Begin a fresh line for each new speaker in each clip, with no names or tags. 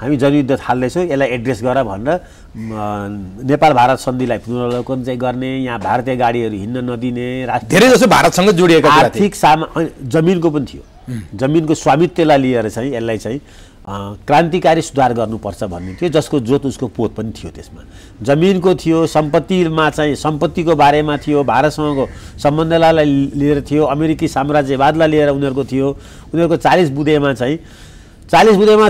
हामी जनयुद्ध थाल्दैछौँ, यसलाई एड्रेस गर भनेर नेपाल भारत सन्धिलाई पुनरावलोकन चाहिँ गर्ने, यहाँ भारतीय गाडीहरू हिँड्न नदिने,
धेरै जसो भारतसँग जोडिएका
आर्थिक जमिनको पनि थियो, जमिनको स्वामित्वलाई लिएर चाहिँ यसलाई चाहिँ क्रान्तिकारी सुधार गर्नुपर्छ भन्ने थियो, जसको जोत उसको पोत पनि थियो। त्यसमा जमिनको थियो, सम्पत्तिमा चाहिँ सम्पत्तिको बारेमा थियो, भारतसँगको सम्बन्धलाई लिएर थियो, अमेरिकी साम्राज्यवादलाई लिएर उनीहरूको थियो। उनीहरूको 40 बुँदेमा चाहिँ 40 बुँदेमा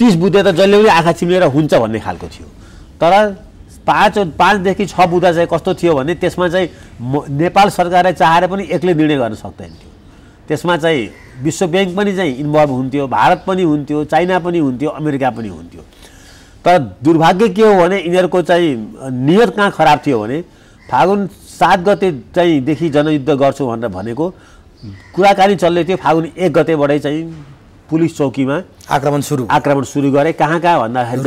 30 बुँदे त जसले पनि आँखा चिम्लेर हुन्छ भन्ने खालको थियो। तर 5 देखि 6 बुँदा चाहिँ कस्तो थियो भने त्यसमा चाहिँ नेपाल सरकारले चाहेर पनि एक्लै निर्णय गर्न सक्दैन थियो। त्यसमा चाहिँ विश्व ब्याङ्क पनि चाहिँ इन्भल्भ हुन्थ्यो, भारत पनि हुन्थ्यो, चाइना पनि हुन्थ्यो, अमेरिका पनि हुन्थ्यो। तर दुर्भाग्य के हो भने यिनीहरूको चाहिँ नियत कहाँ खराब थियो भने फागुन 7 गते चाहिँ देखि जनयुद्ध गर्छु भनेर भनेको कुराकानी चल्दै थियो। फागुन 1 गतेबाटै चाहिँ पुलिस चौकीमा आक्रमण सुरु गरे। कहाँ भन्दाखेरि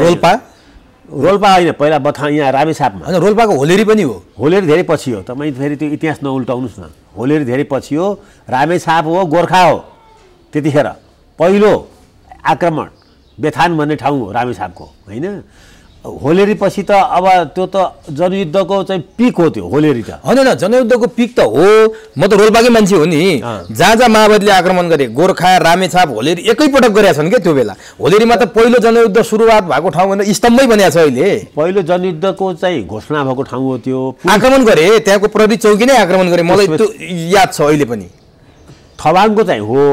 रोल्पा होइन, पहिला बथा यहाँ रामेछापमा।
होइन, रोल्पाको होलेरी पनि हो।
होलेरी धेरै पछि हो, तपाईँ फेरि त्यो इतिहास नउल्टाउनुहोस् न। होलेरी धेरै पछि हो, रामेछाप हो, गोर्खा हो। त्यतिखेर पहिलो आक्रमण बेथान भन्ने ठाउँ हो रामेछापको, होइन। होलेरी पछि त अब त्यो त जनयुद्धको चाहिँ पिक हो त्यो होलेरी त।
होइन, जनयुद्धको पिक त हो। म त रोल्पाकै मान्छे हो नि। जहाँ जहाँ माओवादीले आक्रमण गरे, गोर्खा, रामेछाप, होलेरी एकैपटक गरेका छन् क्या त्यो बेला। होलेरीमा त पहिलो जनयुद्ध सुरुवात भएको ठाउँ भनेर स्तम्भै बनिएको छ अहिले।
पहिलो जनयुद्धको चाहिँ घोषणा भएको ठाउँ हो त्यो।
आक्रमण गरे, त्यहाँको प्रहरी चौकी नै आक्रमण गरे, मलाई त्यो याद छ अहिले पनि।
थवाङको चाहिँ हो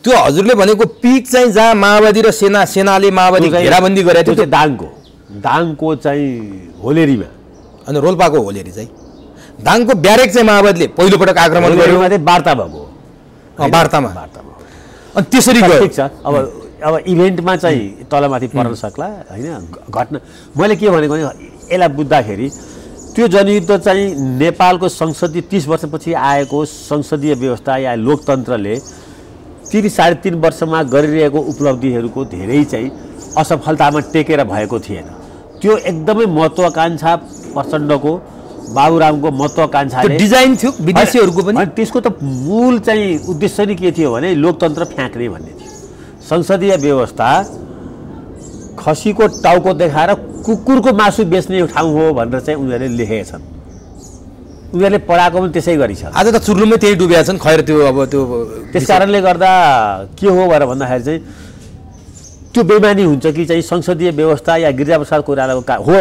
त्यो हजुरले भनेको पिक चाहिँ जहाँ माओवादी र सेनाले माओवादी घेराबन्दी गरेको थियो,
त्यो दाङको चाहिँ होलेरीमा।
अनि रोल्पाको होलेरी चाहिँ दाङको ब्यारेक चाहिँ माओवादीले पहिलोपटक आक्रमण गर्यो।
वार्ता भएको
वार्तामा अनि त्यसरी गयो।
ठिक छ, अब इभेन्टमा चाहिँ तलमाथि पर्न सक्ला, होइन। घटना मैले के भनेको भने यसलाई बुझ्दाखेरि त्यो जनयुद्ध चाहिँ नेपालको संसदीय 30 वर्षपछि आएको संसदीय व्यवस्था या लोकतन्त्रले 3-3.5 वर्षमा गरिरहेको उपलब्धिहरूको धेरै चाहिँ असफलतामा टेकेर भएको थिएन। त्यो एकदमै महत्त्वाकांक्षा प्रचण्डको, बाबुरामको महत्त्वाकांक्षाले
डिजाइन थियो विदेशीहरूको पनि।
त्यसको त मूल चाहिँ उद्देश्य नै के थियो भने लोकतन्त्र फ्याँक्ने भन्ने थियो। संसदीय व्यवस्था खसीको टाउको देखाएर कुकुरको मासु बेच्ने ठाउँ हो भनेर चाहिँ उनीहरूले लेखेका छन्। उनीहरूले पढाएको पनि त्यसै गरी छ।
आज त चुर्लुमै त्यही डुबेका छन्। खैर त्यो अब त्यो
त्यस कारणले गर्दा के हो भनेर भन्दाखेरि चाहिँ त्यो बेमानी हुन्छ कि चाहिँ संसदीय व्यवस्था या गिरिजाप्रसाद कोइरालाको हो।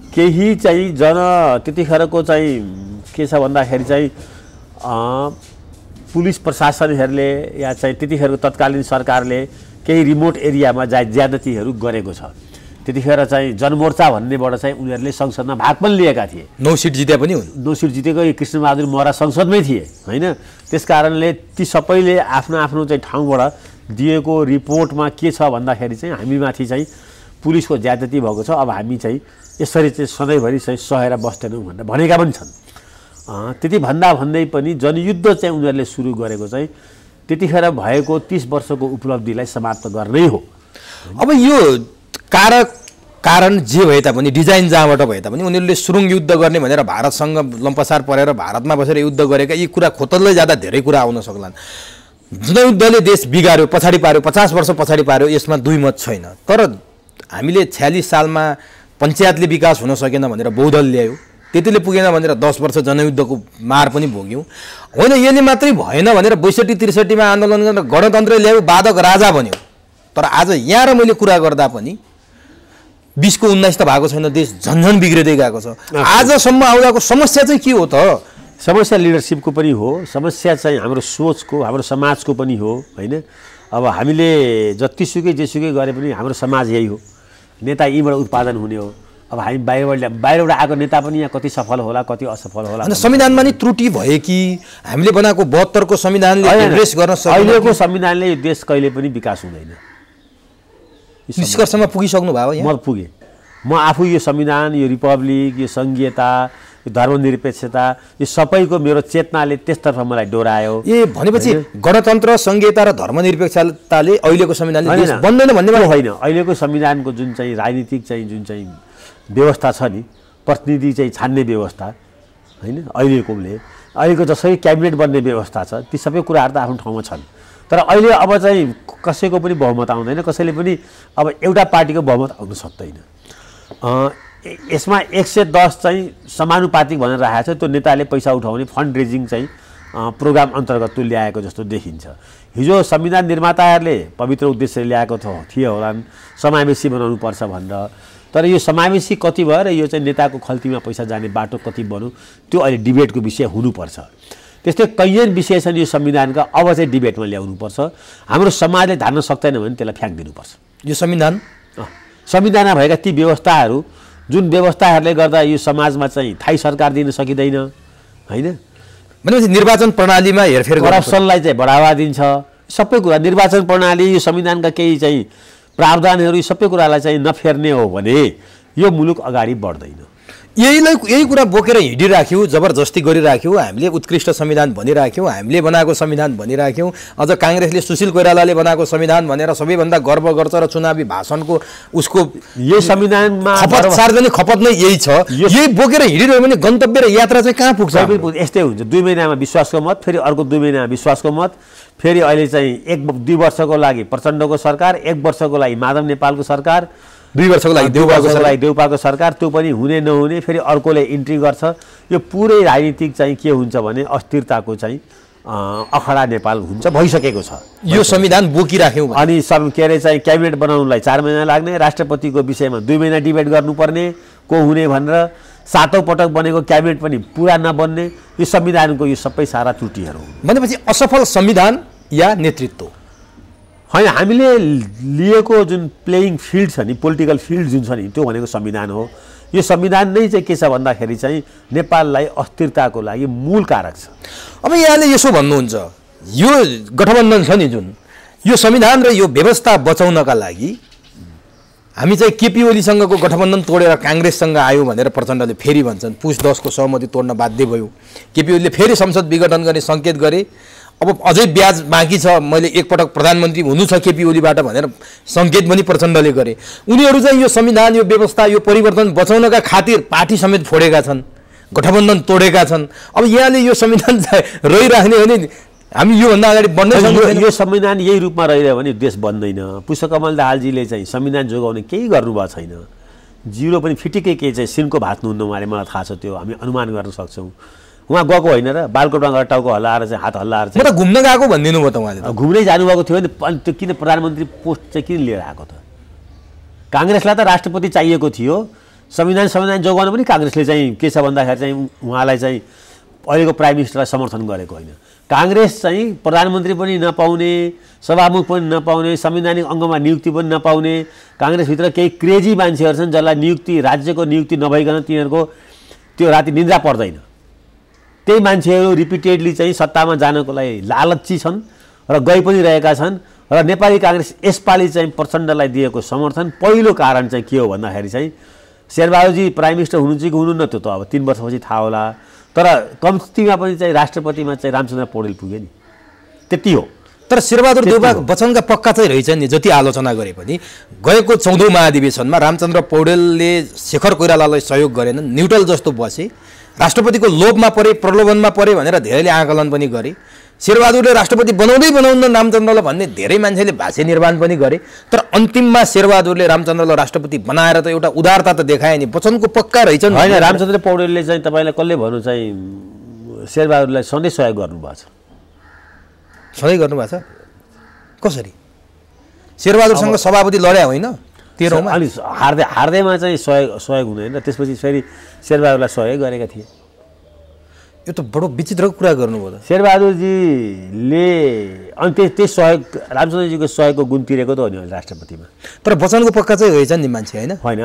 केही चाहिँ त्यतिखेरको चाहिँ के छ भन्दाखेरि चाहिँ पुलिस प्रशासनहरूले या चाहिँ त्यतिखेरको तत्कालीन सरकारले केही रिमोट एरियामा ज्यादतीहरू गरेको छ। त्यतिखेर चाहिँ जनमोर्चा भन्नेबाट चाहिँ उनीहरूले संसदमा भाग पनि लिएका थिए।
9 सिट जिते पनि हुन्।
9 सिट जितेको कृष्णबहादुर महरा संसदमै थिए, होइन। त्यस कारणले ती सबैले आफ्नो आफ्नो चाहिँ ठाउँबाट दिएको रिपोर्टमा के छ भन्दाखेरि चाहिँ हामीमाथि चाहिँ पुलिसको ज्यादती भएको छ, अब हामी चाहिँ यसरी चाहिँ सधैँभरि चाहिँ सहेर बस्दैनौँ भनेर भनेका पनि छन्। त्यति भन्दै पनि जनयुद्ध चाहिँ उनीहरूले सुरु गरेको चाहिँ त्यतिखेर भएको 30 वर्षको उपलब्धिलाई समाप्त गर्नै हो।
अब यो कारण जे भए तापनि, डिजाइन जहाँबाट भए तापनि उनीहरूले सुरुङ युद्ध गर्ने भनेर भारतसँग लम्पसार परेर भारतमा बसेर युद्ध गरेका यी कुरा खोतल्दै जाँदा धेरै कुरा आउन सक्लान्। जनयुद्धले देश बिगार्यो, पछाडि पार्यो, 50 वर्ष पछाडि पार्यो, यसमा दुई मत छैन। तर हामीले 46 सालमा पञ्चायतले विकास हुन सकेन भनेर बहुदल ल्यायो, त्यतिले पुगेन भनेर 10 वर्ष जनयुद्धको मार पनि भोग्यौँ। होइन, यसले मात्रै भएन भनेर 62-63 मा आन्दोलन गरेर गणतन्त्र ल्यायो, बाधक राजा बन्यो। तर आज यहाँ र मैले कुरा गर्दा पनि 20 को 19 त भएको छैन, देश झन्झन बिग्रिँदै गएको छ। आजसम्म आउँदाको समस्या चाहिँ के हो त?
समस्या लिडरसिपको पनि हो, समस्या चाहिँ हाम्रो सोचको, हाम्रो समाजको पनि हो, होइन। अब हामीले जतिसुकै जेसुकै गरे पनि हाम्रो समाज यही हो। नेता यहीँबाट उत्पादन हुने हो। अब हामी बाहिरबाट आएको नेता पनि यहाँ कति सफल होला, कति असफल होला।
अनि संविधानमा नि त्रुटि भयो कि हामीले बनाएको 72 को संविधानले एड्रेस गर्न सक्दैन?
अहिलेको संविधानले यो देश कहिले पनि विकास हुँदैन।
निष्कर्षमा पुगिसक्नु भयो?
म पुगेँ। म आफू यो संविधान, यो रिपब्लिक, यो संघीयता, यो धर्मनिरपेक्षता, यो सबैको मेरो चेतनाले त्यसतर्फ मलाई डोरायो।
भनेपछि गणतन्त्र, संघीयता र धर्मनिरपेक्षताले अहिलेको संविधानले देश बन्दैन भन्ने
होइन। अहिलेको संविधानको जुन चाहिँ राजनीतिक चाहिँ जुन चाहिँ व्यवस्था छ नि, प्रतिनिधि चाहिँ छान्ने व्यवस्था, होइन, अहिलेको जसरी क्याबिनेट बन्ने व्यवस्था छ, ती सबै कुराहरू त आफ्नो ठाउँमा छन्। तर अहिले अब चाहिँ कसैको पनि बहुमत आउँदैन, कसैले पनि अब एउटा पार्टीको बहुमत आउन सक्दैन। यसमा 110 चाहिँ समानुपातिक भनेर राखेको छ, त्यो नेताले पैसा उठाउने फन्ड रेजिङ चाहिँ प्रोग्राम अन्तर्गत त्यो ल्याएको जस्तो देखिन्छ। हिजो संविधान निर्माताहरूले पवित्र उद्देश्य ल्याएको थियो होलान् समावेशी बनाउनुपर्छ भनेर, तर यो समावेशी कति भयो र यो चाहिँ नेताको खल्तीमा पैसा जाने बाटो कति बन्यो त्यो अहिले डिबेटको विषय हुनुपर्छ। त्यस्तै कैयन विषय छन् यो संविधानका, अब चाहिँ डिबेटमा ल्याउनुपर्छ। हाम्रो समाजले धान्न सक्दैन भने त्यसलाई फ्याँकिदिनुपर्छ। यो संविधानमा भएका ती व्यवस्थाहरू जुन व्यवस्थाहरूले गर्दा यो समाजमा चाहिँ थाई सरकार दिन सकिँदैन, होइन,
भनेपछि निर्वाचन प्रणालीमा हेरफेर,
करप्सनलाई चाहिँ बढावा दिन्छ, सबै कुरा निर्वाचन प्रणाली यो संविधानका केही चाहिँ प्रावधानहरू सबै कुरालाई चाहिँ नफेर्ने हो भने यो मुलुक अगाडि बढ्दैन।
यही कुरा बोकेर हिँडिराख्यौँ, जबरजस्ती गरिराख्यौँ, हामीले उत्कृष्ट संविधान भनिराख्यौँ, हामीले बनाएको संविधान भनिराख्यौँ। अझ काङ्ग्रेसले सुशील कोइरालाले बनाएको संविधान भनेर सबैभन्दा गर्व गर्छ र चुनावी भाषणको उसको
यही संविधानमा
सार्वजनिक खपत नै यही छ। यही बोकेर हिँडिरह्यो भने गन्तव्य र यात्रा चाहिँ कहाँ पुग्छ?
यस्तै हुन्छ, 2 महिनामा विश्वासको मत, फेरि अर्को 2 महिनामा विश्वासको मत, फेरि अहिले चाहिँ 1-2 वर्षको लागि प्रचण्डको सरकार, 1 वर्षको लागि माधव नेपालको सरकार,
2 वर्षको लागि
देउपाको सरकार, त्यो पनि हुने नहुने, फेरि अर्कोले इन्ट्री गर्छ। यो पुरै राजनीतिक चाहिँ के हुन्छ भने अस्थिरताको चाहिँ अखडा नेपाल हुन्छ, भइसकेको छ।
यो संविधान बोकिराख्यौँ
अनि के अरे चाहिँ क्याबिनेट बनाउनलाई 4 महिना लाग्ने, राष्ट्रपतिको विषयमा 2 महिना डिबेट गर्नुपर्ने, को हुने भनेर 7औं पटक बनेको क्याबिनेट पनि पुरा नबन्ने, यो संविधानको यो सबै सारा त्रुटिहरू
भनेपछि असफल संविधान या नेतृत्व
होइन। हामीले लिएको जुन प्लेइङ फिल्ड छ नि, पोलिटिकल फिल्ड जुन छ नि, त्यो भनेको संविधान हो। यो संविधान नै चाहिँ के छ भन्दाखेरि चाहिँ नेपाललाई अस्थिरताको लागि मूल कारक छ।
अब यहाँले यसो भन्नुहुन्छ, यो गठबन्धन छ नि जुन, यो संविधान र यो व्यवस्था बचाउनका लागि हामी चाहिँ केपी ओलीसँगको गठबन्धन तोडेर काङ्ग्रेससँग आयो भनेर प्रचण्डले फेरि भन्छन्। पुस 10 को सहमति तोड्न बाध्य भयो। केपी ओलीले फेरि संसद विघटन गर्ने सङ्केत गरे। अब अझै ब्याज बाँकी छ, मैले एकपटक प्रधानमन्त्री हुनु छ केपी ओलीबाट भनेर सङ्केत पनि प्रचण्डले गरे। उनीहरू चाहिँ यो संविधान, यो व्यवस्था, यो परिवर्तन बचाउनका खातिर पार्टी समेत फोडेका छन्, गठबन्धन तोडेका छन्। अब यहाँले यो संविधान रहिराख्ने हो नि, हामी योभन्दा अगाडि बन्नै सक्दैन।
यो संविधान यही रूपमा रहिरह्यो भने देश बन्दैन। पुष्पकमल दाहालजीले चाहिँ संविधान जोगाउने केही गर्नुभएको छैन, जिरो पनि फिटिकै केही चाहिँ सिनको भात्नुहुन्न उहाँले, मलाई थाहा छ, त्यो हामी अनुमान गर्न सक्छौँ। उहाँ गएको होइन र, बालकोटमा गएर टाउको हल्लाएर चाहिँ हात हल्लाएर चाहिँ
घुम्न गएको भनिदिनु भयो त उहाँले।
घुम्नै जानुभएको थियो नि, त्यो किन प्रधानमन्त्री पोस्ट चाहिँ किन लिएर आएको त? काङ्ग्रेसलाई त राष्ट्रपति चाहिएको थियो, संविधान जोगाउन पनि काङ्ग्रेसले चाहिँ के छ भन्दाखेरि चाहिँ उहाँलाई चाहिँ अहिलेको प्राइम मिनिस्टरलाई समर्थन गरेको होइन। काङ्ग्रेस चाहिँ प्रधानमन्त्री पनि नपाउने, सभामुख पनि नपाउने, संवैधानिक अङ्गमा नियुक्ति पनि नपाउने, काङ्ग्रेसभित्र केही क्रेजी मान्छेहरू छन् जसलाई नियुक्ति, राज्यको नियुक्ति नभइकन तिनीहरूको त्यो राति निद्रा पर्दैन। त्यही मान्छेहरू रिपिटेडली चाहिँ सत्तामा जानको लागि लालची छन् र गइ पनि रहेका छन्। र नेपाली काङ्ग्रेस यसपालि चाहिँ प्रचण्डलाई दिएको समर्थन पहिलो कारण चाहिँ के हो भन्दाखेरि चाहिँ शेरबहादुरजी प्राइम मिनिस्टर हुनुहुन्छ कि हुनुहुन्न त्यो त अब 3 वर्षपछि थाहा होला, तर कम्तीमा पनि चाहिँ राष्ट्रपतिमा चाहिँ रामचन्द्र पौडेल पुगे नि, त्यति हो।
तर शेरबहादुर देउवा वचनका पक्का चाहिँ रहेछन् नि, जति आलोचना गरे पनि। गएको 14औं महाधिवेशनमा रामचन्द्र पौडेलले शेखर कोइरालालाई सहयोग गरेनन्, न्युट्रल जस्तो बसे, राष्ट्रपतिको लोभमा परे, प्रलोभनमा परे भनेर धेरैले आकलन पनि गरे। शेरबहादुरले राष्ट्रपति बनाउँदै रामचन्द्रलाई भन्ने धेरै मान्छेले भाष्य निर्माण पनि गरे। तर अन्तिममा शेरबहादुरले रामचन्द्रलाई राष्ट्रपति बनाएर त एउटा उदारता त देखाए नि, वचनको पक्का रहेछन्।
होइन, रामचन्द्र पौडेलले चाहिँ तपाईँलाई कसले भन्नु चाहिँ शेरबहादुरलाई सधैँ सहयोग गर्नुभएको छ?
सधैँ गर्नुभएको छ? कसरी? शेरबहादुरसँग सभापति लड्या होइन 13औं मा?
अनि हार्दैमा चाहिँ सहयोग हुँदैन, त्यसपछि फेरि शेरबहादुरलाई सहयोग गरेका थिए।
यो त बडो विचित्रको कुरा गर्नुभयो त।
शेरबहादुरजीले अनि त्यही सहयोग, रामचन्द्रजीको सहयोगको गुण तिरेको त हो नि राष्ट्रपतिमा।
तर वचनको पक्का चाहिँ रहेछन् नि मान्छे, होइन?
होइन,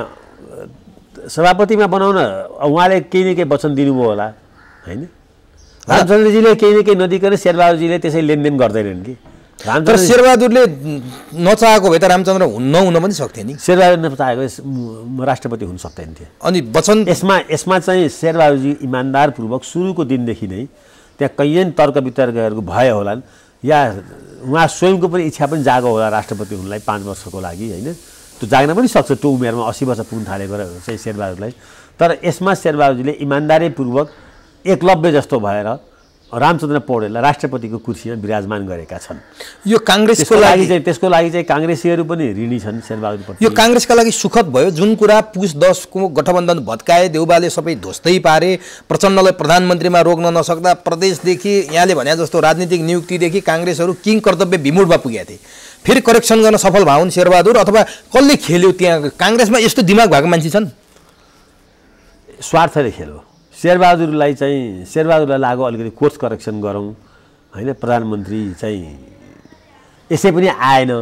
सभापतिमा बनाउन उहाँले केही न केही वचन दिनुभयो होला, होइन? रामचन्द्रजीले केही न केही नदिकन शेरबहादुरजीले त्यसै लेनदेन गर्दैनन् कि।
तर शेरबहादुरले नचाहेको भए त रामचन्द्र नहुन पनि सक्थे नि।
शेरबहादुर नचाहेको राष्ट्रपति हुन सक्दैन थिए।
अनि वचन
यसमा चाहिँ शेरबहादुरजी इमान्दारपूर्वक सुरुको दिनदेखि नै त्यहाँ कैयन तर्क वितर्कहरू भए होलान्, या उहाँ स्वयंको पनि इच्छा पनि जागो होला राष्ट्रपति हुनलाई 5 वर्षको लागि, होइन? त्यो जाग्न पनि सक्छ त्यो उमेरमा, 80 वर्ष पुग्न थालेको चाहिँ शेरबहादुरलाई। तर यसमा शेरबहादुरजीले इमान्दारीपूर्वक एकलव्य जस्तो भएर रामचन्द्र पौडेललाई राष्ट्रपतिको कुर्सीमा विराजमान गरेका छन्।
यो काङ्ग्रेसको
त्यसको लागि चाहिँ काङ्ग्रेसीहरू पनि ऋणी छन् शेरबहादुर पटेल।
यो काङ्ग्रेसका लागि सुखद भयो, जुन कुरा पुस 10 को गठबन्धन भत्काए, देउबाले सबै ध्वस्तै पारे, प्रचण्डलाई प्रधानमन्त्रीमा रोक्न नसक्दा प्रदेशदेखि यहाँले भने जस्तो राजनीतिक नियुक्तिदेखि काङ्ग्रेसहरू किङ कर्तव्य विमूढमा पुगेका थिए। फेरि करेक्सन गर्न सफल भए हुन् शेरबहादुर, अथवा कसले खेल्यो त्यहाँ काङ्ग्रेसमा यस्तो दिमाग भएको मान्छे छन्?
स्वार्थले खेल्यो। शेरबहादुरलाई लाग्यो अलिकति कोर्स करेक्सन गरौँ होइन, प्रधानमन्त्री चाहिँ यसै पनि आएन,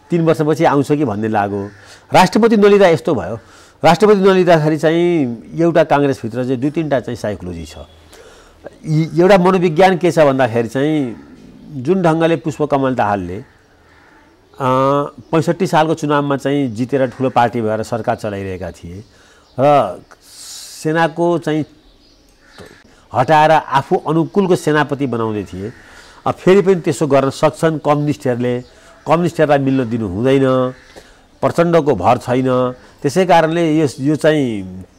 3 वर्षपछि आउँछ कि भन्ने लाग्यो। राष्ट्रपति नलिँदा यस्तो भयो। राष्ट्रपति नलिँदाखेरि चाहिँ एउटा काङ्ग्रेसभित्र चाहिँ 2-3टा चाहिँ साइकोलोजी छ। एउटा मनोविज्ञान के छ भन्दाखेरि चाहिँ जुन ढङ्गले पुष्पकमल दाहालले 65 सालको चुनावमा चाहिँ जितेर ठुलो पार्टी भएर सरकार चलाइरहेका थिए र सेनाको चाहिँ हटाएर आफू अनुकूलको सेनापति बनाउँदै थिए, फेरि पनि त्यसो गर्न सक्छन् कम्युनिस्टहरूलाई मिल्न दिनु हुँदैन, प्रचण्डको भर छैन। त्यसै कारणले यो चाहिँ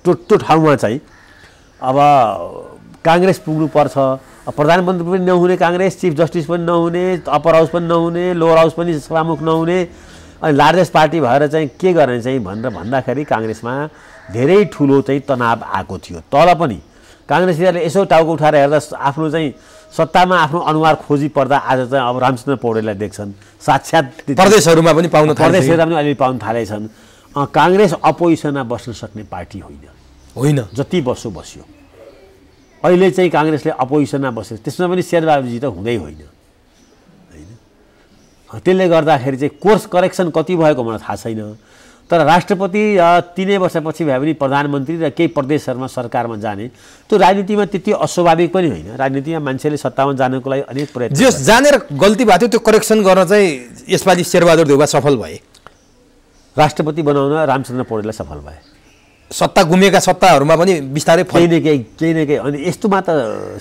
त्यो ठाउँमा चाहिँ अब काङ्ग्रेस पुग्नुपर्छ। प्रधानमन्त्री पनि नहुने काङ्ग्रेस, चिफ जस्टिस पनि नहुने, अप्पर हाउस पनि नहुने, लोवर हाउस पनि सभामुख नहुने, अनि लार्जेस्ट पार्टी भएर चाहिँ के गर्ने चाहिँ भनेर भन्दाखेरि काङ्ग्रेसमा धेरै ठुलो चाहिँ तनाव आएको थियो। तल पनि काङ्ग्रेसीहरूले यसो टाउको उठाएर हेर्दा आफ्नो चाहिँ सत्तामा आफ्नो अनुहार खोजी पर्दा आज चाहिँ अब रामचन्द्र पौडेललाई देख्छन्। साक्षात्
प्रदेशहरूमा पनि पाउन
अलिअलि पाउन थालेछन्। काङ्ग्रेस अपोजिसनमा बस्न सक्ने पार्टी होइन, जति बस्यो बस्यो। अहिले चाहिँ काङ्ग्रेसले अपोजिसनमा बस्यो, त्यसमा पनि शेरबहादुरजी त हुँदै होइन। त्यसले गर्दाखेरि चाहिँ कोर्स करेक्सन कति भएको मलाई थाहा छैन, तर राष्ट्रपति 3 वर्षपछि भए पनि प्रधानमन्त्री र केही प्रदेशहरूमा सरकारमा जाने त्यो राजनीतिमा त्यति अस्वाभाविक पनि होइन। राजनीतिमा मान्छेले सत्तामा जानको लागि अनेक प्रयत्न
जानेर गल्ती भएको थियो, त्यो करेक्सन गर्न चाहिँ यसपालि शेरबहादुर देउबा सफल भए।
राष्ट्रपति बनाउन रामचन्द्र पौडेललाई सफल भए।
सत्ता गुमेका सत्ताहरूमा पनि बिस्तारै
केही न केही अनि यस्तोमा त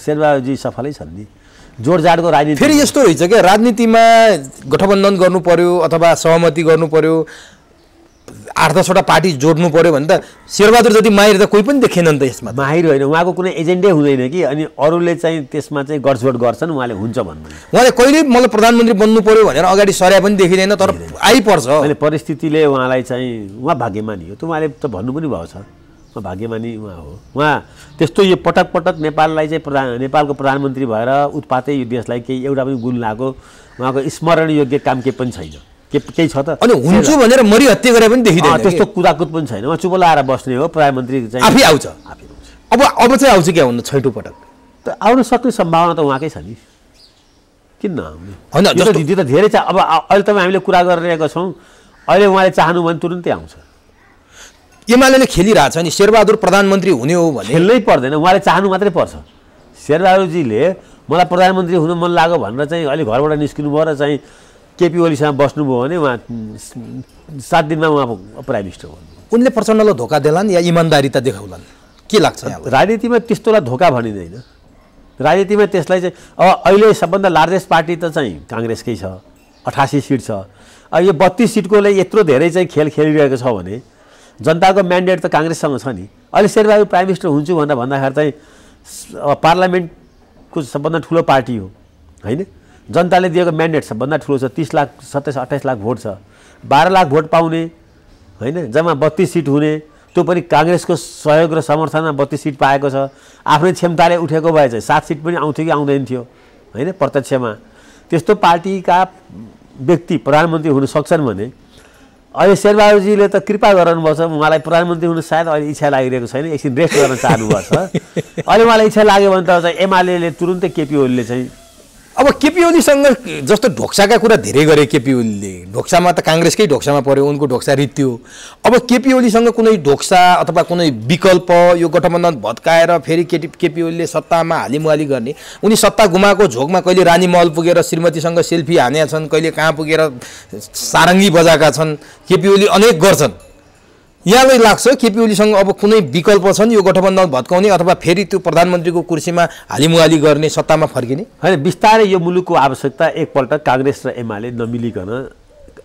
शेरबहादुरजी सफलै छन् नि। जोडजाडको राजनीति
फेरि यस्तो रहेछ क्या, राजनीतिमा गठबन्धन गर्नु पर्यो अथवा सहमति गर्नु पर्यो, 8-10वटा पार्टी जोड्नु पर्यो भने त शेरबहादुर जति माहिर त कोही पनि देखेनन् त यसमा।
माहिर होइन, उहाँको कुनै एजेन्डै हुँदैन कि, अनि अरूले चाहिँ त्यसमा चाहिँ गठजोड गर्छन्, उहाँले हुन्छ भन्नुहुन्छ।
उहाँले कहिले मलाई प्रधानमन्त्री बन्नु पर्यो भनेर अगाडि सरे पनि देखिँदैन, तर आइपर्छ।
अहिले परिस्थितिले उहाँलाई चाहिँ उहाँ भाग्यमानी हो, त उहाँले त भन्नु पनि भएको छ उहाँ भाग्यमानी उहाँ हो। उहाँ त्यस्तो यो पटक पटक नेपाललाई चाहिँ नेपालको प्रधानमन्त्री भएर उत्पातै यो देशलाई केही एउटा पनि गुण लाग्यो, उहाँको स्मरण योग्य काम केही पनि छैन। केही छ त?
अनि हुन्छु भनेर मरि हत्या गरे पनि देखिँदैन,
त्यस्तो कुदाकुद पनि छैन। उहाँ चुप लाएर बस्ने हो, प्रधानमन्त्री चाहिँ
आफै आउँछ। अब चाहिँ आउँछ क्या हुनु छैटौँ पटक
त आउन सक्ने सम्भावना त उहाँकै छ नि, किन नआउने
होइन?
त्यो त धेरै छ। अब अहिले त हामीले कुरा गरिरहेका छौँ, अहिले उहाँले चाहनु भने तुरुन्तै आउँछ।
एमाले खेलिरहेछ नि, शेरबहादुर प्रधानमन्त्री हुने हो भने
खेल्नै पर्दैन, उहाँले चाहनु मात्रै पर्छ। शेरबहादुरजीले मलाई प्रधानमन्त्री हुन मन लाग्यो भनेर चाहिँ अहिले घरबाट निस्किनु भयो र चाहिँ केपी ओलीसँग बस्नुभयो भने उहाँ 7 दिनमा उहाँ प्राइम मिनिस्टर हुनु।
उनले प्रचण्डलाई धोका देलान् या इमान्दारिता देखाउलान्, के लाग्छ?
राजनीतिमा त्यस्तोलाई धोका भनिँदैन। राजनीतिमा त्यसलाई चाहिँ अब अहिले सबभन्दा लार्जेस्ट पार्टी त चाहिँ काङ्ग्रेसकै छ, 88 सिट छ। अब यो 32 सिटकोले यत्रो धेरै चाहिँ खेल खेलिरहेको छ भने जनताको म्यान्डेट त काङ्ग्रेससँग छ नि। अहिले शेरबहादुर प्राइम मिनिस्टर हुन्छु भनेर भन्दाखेरि चाहिँ पार्लियामेन्टको सबभन्दा ठुलो पार्टी हो होइन, जनताले दिएको म्यान्डेट सबभन्दा ठुलो छ। 30 लाख 27-28 लाख भोट छ, 12 लाख भोट पाउने होइन, जम्मा 32 सिट हुने, त्यो पनि काङ्ग्रेसको सहयोग र समर्थनमा 32 सिट पाएको छ। आफ्नै क्षमताले उठेको भए चाहिँ 7 सिट पनि आउँथ्यो कि आउँदैन थियो होइन प्रत्यक्षमा। त्यस्तो पार्टीका व्यक्ति प्रधानमन्त्री हुन सक्छन् भने अहिले शेरबहादुरजीले त कृपा गर्नुभएको छ, उहाँलाई प्रधानमन्त्री हुन सायद अहिले इच्छा लागिरहेको छैन, एकछिन रेस्ट गर्न चाहनुभएको छ। अहिले उहाँलाई इच्छा लाग्यो भने त चाहिँ एमाले तुरुन्तै केपी ओलीले चाहिँ
अब केपी ओलीसँग जस्तो ढोक्साका कुरा धेरै गरे केपी ओलीले, ढोक्सामा त काङ्ग्रेसकै ढोक्सामा पर्यो, उनको ढोक्सा रित्यो। अब केपी ओलीसँग कुनै ढोक्सा अथवा कुनै विकल्प यो गठबन्धन भत्काएर फेरि केपी ओलीले सत्तामा हालिमुहाली गर्ने, उनी सत्ता गुमाएको झोकमा कहिले रानी महल पुगेर श्रीमतीसँग सेल्फी हानेका छन्, कहिले कहाँ पुगेर सारङ्गी बजाएका छन्, केपी ओली अनेक गर्छन्। यहाँलाई लाग्छ केपी ओलीसँग अब कुनै विकल्प छन् यो गठबन्धन भत्काउने अथवा फेरि त्यो प्रधानमन्त्रीको कुर्सीमा हालिमुहाली गर्ने, सत्तामा फर्किने?
होइन, बिस्तारै यो मुलुकको आवश्यकता एकपल्ट काङ्ग्रेस र एमाले नमिलिकन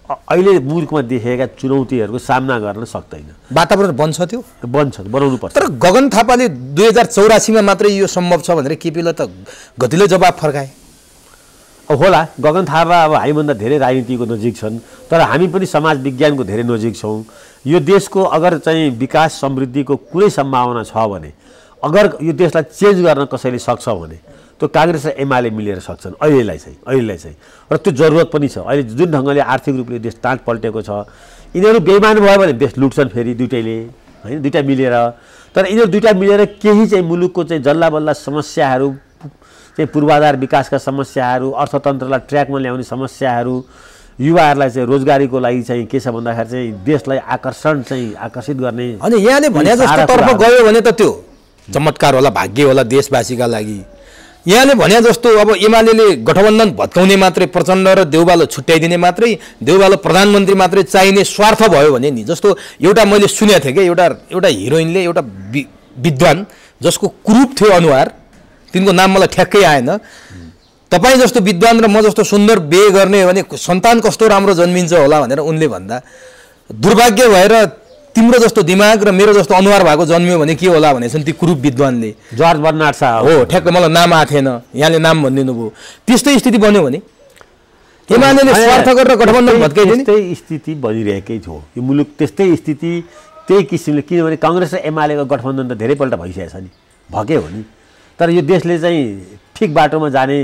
अहिले मुलुकमा देखेका चुनौतीहरूको सामना गर्न सक्दैन।
वातावरण बन्छ त्यो
बनाउनु पर्छ।
तर गगन थापाले 2084 मात्रै यो सम्भव छ भनेर केपीले त गतिलो जवाब फर्काए।
अब होला, गगन थापा अब हामीभन्दा धेरै राजनीतिको नजिक छन्, तर हामी पनि समाज विज्ञानको धेरै नजिक छौँ। यो देशको अगर चाहिँ विकास समृद्धिको कुनै सम्भावना छ भने, अगर यो देशलाई चेन्ज गर्न कसैले सक्छ भने त्यो काङ्ग्रेस र एमाले मिलेर सक्छन् अहिलेलाई चाहिँ। र त्यो जरुरत पनि छ। अहिले जुन ढङ्गले आर्थिक रूपले देश टाँट पल्टेको छ, यिनीहरू बेइमान भयो भने देश लुट्छन् फेरि दुइटैले, होइन, दुइटा मिलेर। तर यिनीहरू दुइटा मिलेर केही चाहिँ मुलुकको चाहिँ जल्ला बल्ला समस्याहरू चाहिँ पूर्वाधार विकासका समस्याहरू, अर्थतन्त्रलाई ट्र्याकमा ल्याउने समस्याहरू, युवाहरूलाई चाहिँ रोजगारीको लागि चाहिँ के छ भन्दाखेरि चाहिँ देशलाई आकर्षित गर्ने।
अनि यहाँले भने जस्तो तर्फ गयो भने त त्यो चमत्कार होला, भाग्य होला देशवासीका लागि। यहाँले भने जस्तो अब एमाले गठबन्धन भत्काउने मात्रै, प्रचण्ड र देउबालो छुट्याइदिने मात्रै, देउबालो प्रधानमन्त्री मात्रै चाहिने स्वार्थ भयो भने नि, जस्तो एउटा मैले सुनेको थिएँ कि एउटा हिरोइनले एउटा विद्वान जसको कुरूप थियो अनुहार, तिनको नाम मलाई ठ्याक्कै आएन, तपाईँ जस्तो विद्वान र म जस्तो सुन्दर बिहे गर्ने हो भने सन्तान कस्तो राम्रो जन्मिन्छ होला भनेर उनले भन्दा, दुर्भाग्य भएर तिम्रो जस्तो दिमाग र मेरो जस्तो अनुहार भएको जन्मियो भने के होला भनेछन् ती कुरूप विद्वानले।
जर्ज बर्नार्ड शाह
हो, ठ्याक्कै मलाई नाम आएको थिएन, यहाँले नाम भनिदिनु भयो। त्यस्तै स्थिति बन्यो भने एमाले स्वार्थ गरेर गठबन्धन भत्काइदिने
त्यस्तै स्थिति बनिरहेकै थियो यो मुलुक। त्यस्तै स्थिति त्यही किसिमले, किनभने काङ्ग्रेस र एमालेको गठबन्धन त धेरैपल्ट भइसकेको छ नि, भक्यो हो नि। तर यो देशले चाहिँ ठिक बाटोमा जाने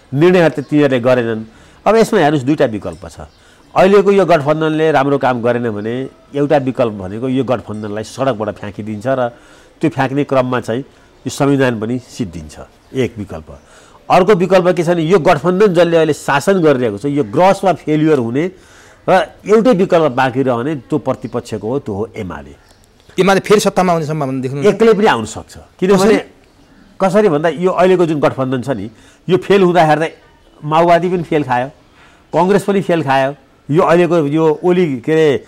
निर्णयहरू त तिनीहरूले गरेनन्। अब यसमा हेर्नुहोस्, दुईवटा विकल्प छ। अहिलेको यो गठबन्धनले राम्रो काम गरेन भने एउटा विकल्प भनेको यो गठबन्धनलाई सडकबाट फ्याँकिदिन्छ र त्यो फ्याँक्ने क्रममा चाहिँ यो संविधान पनि सिद्धिन्छ, एक विकल्प। अर्को विकल्प के छ भने यो गठबन्धन जसले अहिले शासन गरिरहेको छ यो ग्रसमा फेलियर हुने र एउटै विकल्प बाँकी रह्यो भने त्यो प्रतिपक्षको हो, त्यो हो एमाले
फेरि सत्तामा आउने सम्भावना देख्नु?
एक्लै पनि आउन सक्छ। किनभने कसरी भन्दा यो अहिलेको जुन गठबन्धन छ नि, यो फेल हुँदाखेरि त माओवादी पनि फेल खायो, काङ्ग्रेस पनि फेल खायो। यो अहिलेको यो ओली के अरे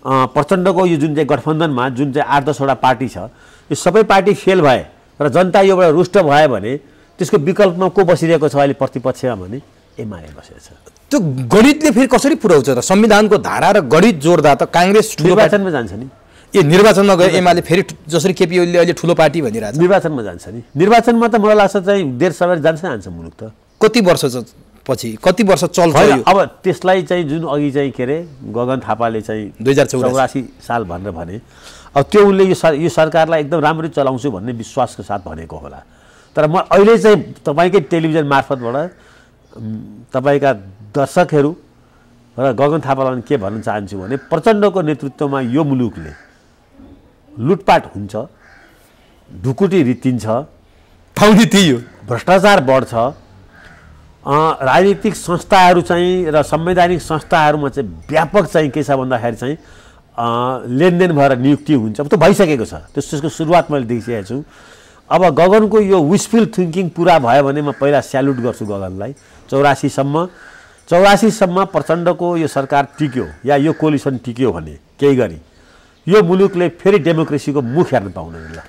प्रचण्डको यो जुन चाहिँ गठबन्धनमा जुन चाहिँ 8-10वटा पार्टी छ, यो सबै पार्टी फेल भए र जनता योबाट रुष्ट भयो भने त्यसको विकल्पमा को बसिरहेको छ अहिले प्रतिपक्षमा भने एमाले बसेको छ।
त्यो गणितले फेरि कसरी पुर्याउँछ त? संविधानको धारा र गणित जोड्दा त काङ्ग्रेस
निर्वाचनमा जान्छ नि।
निर्वाचनमा गए एमाले फेरि जसरी केपी ओलीले अहिले ठुलो पार्टी भनिरहेको छ,
निर्वाचनमा जान्छ नि। निर्वाचनमा त मलाई लाग्छ चाहिँ देश सबै जान्छ मुलुक त।
कति वर्ष पछि, कति वर्ष चल्छ यो?
अब त्यसलाई चाहिँ जुन अघि चाहिँ के अरे गगन थापाले चाहिँ 2084 साल भनेर भने, अब त्यो उनले यो सरकारलाई एकदम राम्ररी चलाउँछु भन्ने विश्वासको साथ भनेको होला। तर म अहिले चाहिँ तपाईँकै टेलिभिजन मार्फतबाट तपाईँका दर्शकहरू र गगन थापालाई के भन्न चाहन्छु भने प्रचण्डको नेतृत्वमा यो मुलुकले लुटपाट हुन्छ, ढुकुटी रित्तिन्छ, भ्रष्टाचार बढ्छ, राजनीतिक संस्थाहरू चाहिँ र संवैधानिक संस्थाहरूमा चाहिँ व्यापक चाहिँ के छ भन्दाखेरि चाहिँ लेनदेन भएर नियुक्ति हुन्छ। अब त भइसकेको छ, त्यसको सुरुवात मैले देखिसकेको छु। अब गगनको यो विशफुल थिङ्किङ पुरा भयो भने म पहिला स्याल्युट गर्छु गगनलाई। 84सम्म प्रचण्डको यो सरकार टिक्यो या यो कोलिसन टिक्यो भने केही गरी यो मुलुकले फेरि डेमोक्रेसीको मुख हेर्न पाउँदैन। ल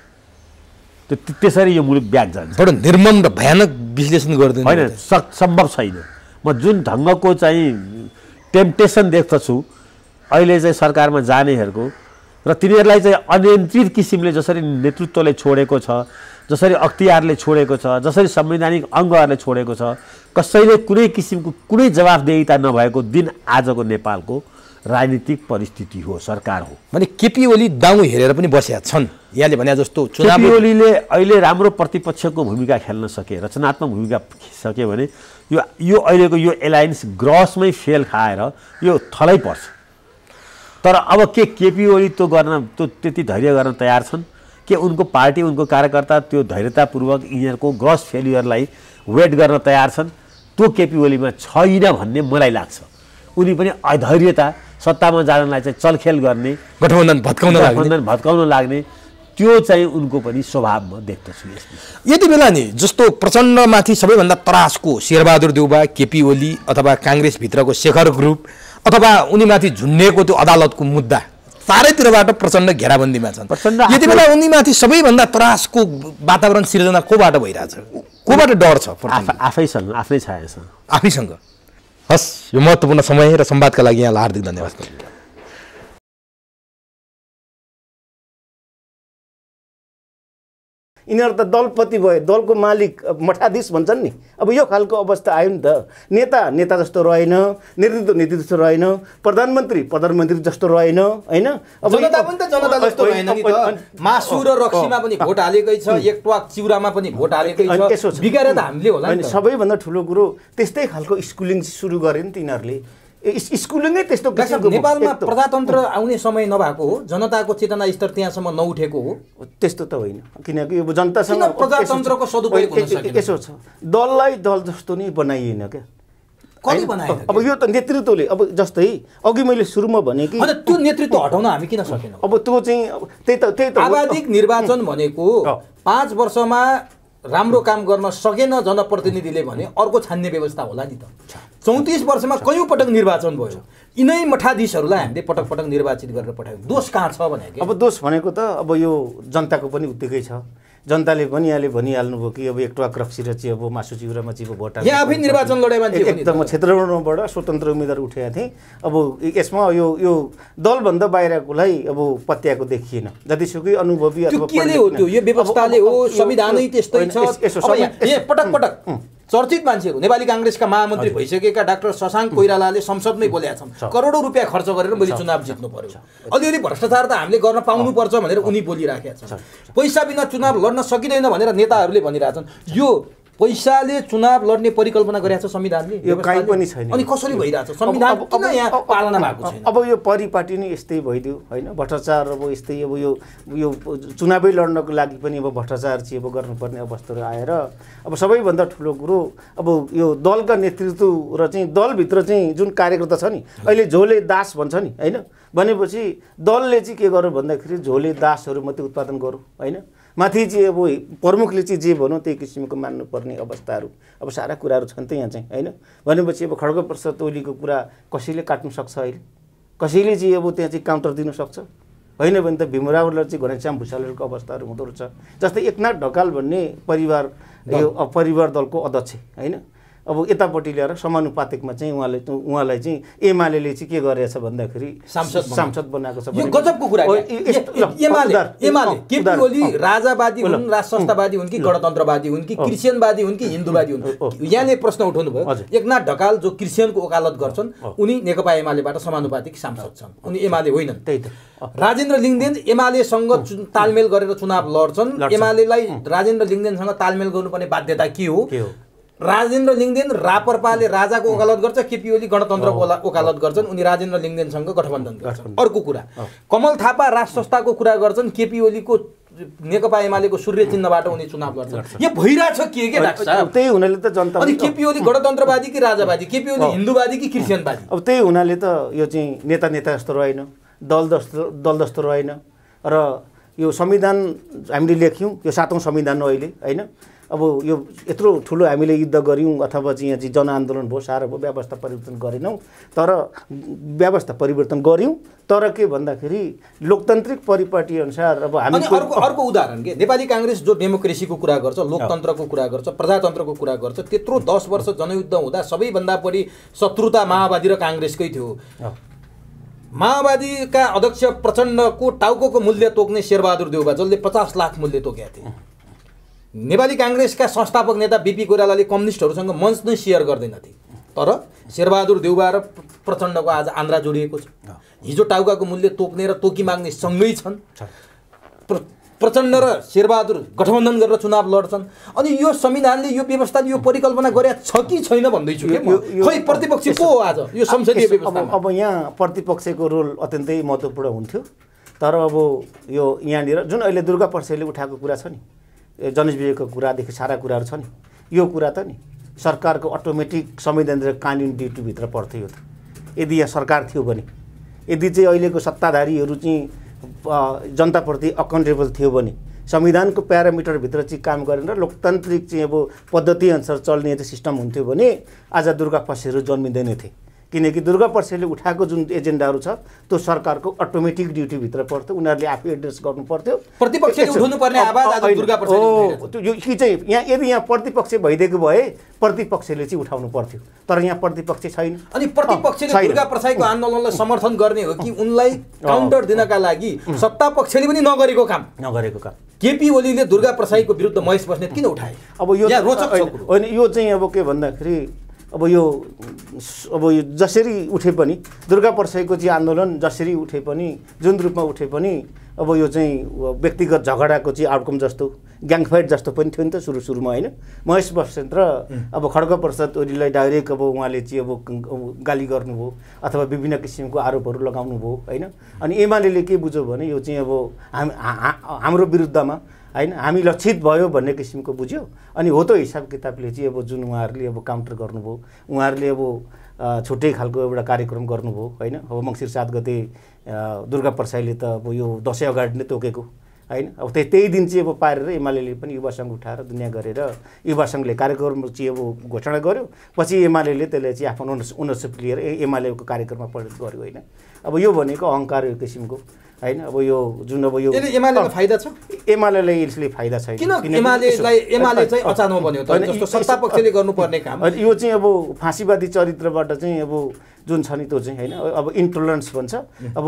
त्यसरी यो मुलुक ब्याक जान्छ।
बडो निर्मम र भयानक विश्लेषण गर्दैन,
होइन, सम्भव छैन। म जुन ढङ्गको चाहिँ टेम्पटेसन देख्दछु अहिले चाहिँ सरकारमा जानेहरूको र तिनीहरूलाई चाहिँ अनियन्त्रित किसिमले जसरी नेतृत्वले छोडेको छ, जसरी अख्तियारले छोडेको छ, जसरी संवैधानिक अङ्गहरूले छोडेको छ, कसैले कुनै किसिमको कुनै जवाफदेहिता नभएको दिन आजको नेपालको राजनीतिक परिस्थिति हो, सरकार हो।
भने केपी ओली दाउ हेरेर पनि बसेका छन्। यहाँले भने जस्तो
केपी ओलीले अहिले राम्रो प्रतिपक्षको भूमिका खेल्न सके, रचनात्मक भूमिका सके भने यो अहिलेको यो एलायन्स ग्रसमै फेल खाएर यो थलै पर्छ। तर अब के केपी ओली त्यो त्यति धैर्य गर्न तयार छन् के? उनको पार्टी, उनको कार्यकर्ता त्यो धैर्यतापूर्वक यिनीहरूको ग्रस फेलियरलाई वेट गर्न तयार छन्? त्यो केपी ओलीमा छैन भन्ने मलाई लाग्छ। उनी पनि अधैर्यता, सत्तामा जानलाई चाहिँ चलखेल गर्ने,
गठबन्धन भत्काउन
लाग्ने त्यो चाहिँ उनको पनि स्वभाव म देख्दछु।
यति बेला नि जस्तो प्रचण्डमाथि सबैभन्दा त्रासको शेरबहादुर देउबा, केपी ओली अथवा काङ्ग्रेसभित्रको शेखर ग्रुप अथवा उनीमाथि झुन्डिएको त्यो अदालतको मुद्दा चारैतिरबाट प्रचण्ड घेराबन्दीमा छन्। यति बेला उनीमाथि सबैभन्दा त्रासको वातावरण सिर्जना कोबाट भइरहेछ? कोबाट डर छ?
आफैसँग, आफ्नै छायासँग।
आफैसँग हस्, यो महत्त्वपूर्ण समय र संवादका लागि यहाँलाई हार्दिक धन्यवाद।
यिनीहरू त दलपति भयो, दलको मालिक मठाधीश भन्छन् नि। अब यो खालको अवस्था आयो नि त। नेता जस्तो रहेन, नेतृत्व जस्तो रहेन, प्रधानमन्त्री जस्तो रहेन, होइन?
अब जनता पनि त जनता जस्तो भएन नि त। मासु र रक्सीमा पनि भोट हालेकै छ, एक ट्वाक चिउरामा पनि भोट हालेकै छ। बिगारे त हामीले होला नि।
सबैभन्दा ठुलो कुरो त्यस्तै खालको स्कुलिङ सुरु गरे नि तिनीहरूले। स्कुलिङै त्यस्तो
नेपालमा प्रजातन्त्र आउने समय नभएको हो, जनताको चेतना स्तर त्यहाँसम्म नउठेको हो।
त्यस्तो त होइन, किनकि अब जनतासँग
प्रजातन्त्रको सदुपयोग हुन सकेन।
यसो छ, दललाई दल जस्तो नै बनाइएन क्या।
कसले बनाएन?
अब यो त नेतृत्वले, अब जस्तै अघि मैले सुरुमा भने कि
त्यो नेतृत्व हटाउन हामी किन सकेनौँ?
अब त्यो चाहिँ त्यही त
आवधिक निर्वाचन भनेको 5 वर्षमा राम्रो काम गर्न सकेन जनप्रतिनिधिले भने अर्को छान्ने व्यवस्था होला नि त। 34 वर्षमा कयौँ पटक निर्वाचन भयो, यिनै मठाधीशहरूलाई हामीले पटक पटक निर्वाचित गरेर पठायौँ। दोष कहाँ छ भने?
अब दोष भनेको त अब यो जनताको पनि उत्तिकै छ। जनताले भनिहाल्नु भयो कि अब एक टुवा रक्सी र चाहिँ अब मासु चिउरामा चाहिँ भोट हाल्नु।
यहाँ आफै निर्वाचन लडे मान्छे
एकदम क्षेत्रबाट स्वतन्त्र उम्मेदवार उठेका थिए। अब यसमा यो दलभन्दा बाहिरकोलाई अब पत्याएको देखिएन। जतिसुकै अनुभवी
अथवा केले हो त्यो? यो व्यवस्थाले हो, संविधानै त्यस्तै छ। पटक पटक चर्चित मान्छेहरू नेपाली कांग्रेसका महामन्त्री भइसकेका डाक्टर शशाङ्क कोइरालाले संसदमै बोलेका छन्, करोडौं रुपियाँ खर्च गरेर मैले चुनाव जित्नु पर्यो, अलिअलि भ्रष्टाचार त हामीले गर्न पाउनुपर्छ भनेर उनी बोलिराखेका छन्। पैसा बिना चुनाव लड्न सकिँदैन भनेर नेताहरूले भनिरहेछन्। यो पैसाले चुनाव लड्ने परिकल्पना गरेको छ संविधानले?
यो कहीँ पनि छैन।
अनि कसरी भइरहेछ? संविधान किन यहाँ पालना भएको छैन?
अब यो परिपाटी नै यस्तै भइदियो होइन, भ्रष्टाचार अब यस्तै। अब यो चुनावै लड्नको लागि पनि अब भ्रष्टाचार चाहिँ अब गर्नुपर्ने अवस्थाहरू आएर अब सबैभन्दा ठुलो कुरो अब यो दलका नेतृत्व र चाहिँ दलभित्र चाहिँ जुन कार्यकर्ता छ नि, अहिले झोले दास भन्छ नि होइन, भनेपछि दलले चाहिँ के गर्यो भन्दाखेरि झोले दासहरू मात्रै उत्पादन गरौँ होइन, माथि चाहिँ अब प्रमुखले चाहिँ जे भनौँ त्यही किसिमको मान्नुपर्ने अवस्थाहरू अब सारा कुराहरू छन् त यहाँ चाहिँ होइन। भनेपछि अब खड्गप्रसाद ओलीको कुरा कसैले काट्नु सक्छ? अहिले कसैले चाहिँ अब त्यहाँ चाहिँ काउन्टर दिन सक्छ? होइन भने त भीमरावलाई चाहिँ घनश्याम भुषालहरूको अवस्थाहरू हुँदो रहेछ। जस्तै एकनाथ ढकाल भन्ने परिवार दलको अध्यक्ष होइन, अब यतापट्टि ल्याएर समानुपातिकमा चाहिँ उहाँलाई चाहिँ एमाले चाहिँ के गरेछ भन्दाखेरि सांसद बनाएको छ।
यो गजबको कुरा हो। एमाले केपी ओली राजावादी हुन्, राज संस्थावादी हुन् कि गणतन्त्रवादी हुन् कि क्रिस्चियनवादी हुन् कि हिन्दूवादी हुन्? यहाँले प्रश्न उठाउनु भयो। एकनाथ ढकाल जो क्रिस्चियनको वकालत गर्छन् उनी नेकपा एमालेबाट समानुपातिक सांसद छन्, उनी एमाले होइनन्।
त्यही त
राजेन्द्र लिङदेन एमालेसँग तालमेल गरेर चुनाव लड्छन्। एमालेलाई राजेन्द्र लिङदेनसँग तालमेल गर्नुपर्ने बाध्यता के हो? राजेन्द्र लिङदेन रापरपाले राजाको वकालत गर्छ, केपी ओली गणतन्त्रको वकालत गर्छन्, उनी राजेन्द्र लिङदेनसँग गठबन्धन गर्छन्। अर्को कुरा, कमल थापा राज संस्थाको कुरा गर्छन्, केपी ओलीको नेकपा एमालेको सूर्य चिन्हबाट उनी चुनाव गर्छन्। यो भइरहेछ के डाक्टर साहब?
त्यही हुनाले त जनता
अनि केपी ओली गणतन्त्रवादी कि राजावादी, केपी ओली हिन्दूवादी कि क्रिस्चियनवादी?
अब त्यही हुनाले त यो चाहिँ नेता जस्तो रहेन, दल जस्तो रहेन। र यो संविधान हामीले लेख्यौँ, यो 7औं संविधान हो अहिले होइन। अब यो यत्रो ठुलो हामीले युद्ध गऱ्यौँ अथवा चाहिँ यहाँ चाहिँ जनआन्दोलन भयो, साह्रो भयो, व्यवस्था परिवर्तन गरेनौँ। तर व्यवस्था परिवर्तन गऱ्यौँ तर के भन्दाखेरि लोकतान्त्रिक परिपाटी अनुसार अब हामी
अर्को उदाहरण के नेपाली कांग्रेस जो डेमोक्रेसीको कुरा गर्छ, लोकतन्त्रको कुरा गर्छ, प्रजातन्त्रको कुरा गर्छ, त्यत्रो 10 वर्ष जनयुद्ध हुँदा सबैभन्दा बढी शत्रुता माओवादी र कांग्रेसकै थियो। माओवादीका अध्यक्ष प्रचण्डको टाउको मूल्य तोक्ने शेरबहादुर देउवा जसले 50 लाख मूल्य तोकेका थिए। नेपाली कांग्रेसका संस्थापक नेता बीपी कोइरालाले कम्युनिस्टहरूसँग मंच नै सेयर गर्दैनथे, तर शेरबहादुर देउवा र प्रचण्डको आज आन्द्रा जोडिएको छ। हिजो टाउकाको मूल्य तोक्ने र तोकी माग्ने सँगै छन्। प्रचण्ड र शेरबहादुर गठबन्धन गरेर चुनाव लड्छन्। अनि यो संविधानले यो व्यवस्थाले यो परिकल्पना गरेको छ कि छैन भन्दैछु के म। खै प्रतिपक्ष को हो आज यो संसदीय व्यवस्थामा?
अब यहाँ प्रतिपक्षको रोल अत्यन्तै महत्त्वपूर्ण हुन्थ्यो। तर अब यो यहाँनिर जुन अहिले दुर्गा प्रसादले उठाएको कुरा छ नि, जनज विवेकको कुरादेखि सारा कुराहरू छ नि, यो कुरा त नि सरकारको अटोमेटिक संविधान र कानुन ड्युटीभित्र पर्थ्यो। यो त यदि यहाँ सरकार थियो भने, यदि चाहिँ अहिलेको सत्ताधारीहरू चाहिँ जनताप्रति अकाउन्टेबल थियो भने, संविधानको प्यारामिटरभित्र चाहिँ काम गरेर लोकतान्त्रिक चाहिँ अब पद्धति अनुसार चल्ने चाहिँ सिस्टम हुन्थ्यो भने आज दुर्गा पसेहरू जन्मिँदैन थिए। किनकि दुर्गा प्रसाईले उठाएको जुन एजेन्डाहरू छ त्यो सरकारको अटोमेटिक ड्युटीभित्र पर्थ्यो, उनीहरूले आफै एड्रेस गर्नु पर्थ्यो।
प्रतिपक्षले उठाउनुपर्ने आवाज आज दुर्गा प्रसाईले
हो त्यो यो कि चाहिँ यहाँ यदि यहाँ प्रतिपक्ष भइदिएको भए प्रतिपक्षले चाहिँ उठाउनु पर्थ्यो, तर यहाँ प्रतिपक्ष छैन।
अनि प्रतिपक्षले दुर्गा प्रसाईको आन्दोलनलाई समर्थन गर्ने हो कि उनलाई काउन्टर दिनका लागि सत्तापक्षले पनि नगरेको काम केपी ओलीले दुर्गा प्रसाईको विरुद्ध महेश बस्नेत किन उठाए?
अब यो होइन, यो चाहिँ अब के भन्दाखेरि अब यो जसरी उठे पनि दुर्गा प्रसाईको चाहिँ आन्दोलन जसरी उठे पनि जुन रूपमा उठे पनि अब यो चाहिँ व्यक्तिगत झगडाको चाहिँ आउटकम जस्तो ग्याङ फाइट जस्तो पनि थियो नि त सुरुमा होइन। महेश बस्नेत र अब खड्गप्रसाद ओलीलाई डाइरेक्ट अब उहाँले चाहिँ अब गाली गर्नुभयो अथवा विभिन्न किसिमको आरोपहरू लगाउनु भयो होइन। अनि एमाले के बुझ्यो भने यो चाहिँ अब हाम्रो विरुद्धमा होइन हामी लक्षित भयो भन्ने किसिमको बुझ्यो। अनि हो त हिसाब किताबले चाहिँ अब जुन उहाँहरूले अब काउन्टर गर्नुभयो, उहाँहरूले अब छुट्टै खालको एउटा कार्यक्रम गर्नुभयो होइन। अब मङ्सिर 7 गते दुर्गा प्रसाईले त अब यो दसैँ अगाडि नै तोकेको होइन। अब त्यही दिन चाहिँ अब पारेर एमाले पनि युवा सङ्घ उठाएर दुनियाँ गरेर युवा सङ्घले कार्यक्रम चाहिँ अब घोषणा गर्यो, पछि एमाले त्यसलाई चाहिँ आफ्नो ओनरसिप लिएर एमालेको कार्यक्रममा परिणत गर्यो होइन। अब यो भनेको अहङ्कार यो किसिमको होइन। अब यो जुन अब यो
एमालेको फाइदा छ,
एमालेलाई यसले फाइदा छैन।
किन एमाले चाहिँ अचानक बन्यो त जस्तो सत्तापक्षले गर्नुपर्ने काम?
यो चाहिँ अब फाँसीवादी चरित्रबाट चाहिँ अब जुन छ नि त्यो चाहिँ होइन अब इन्टोलरेन्स भन्छ। अब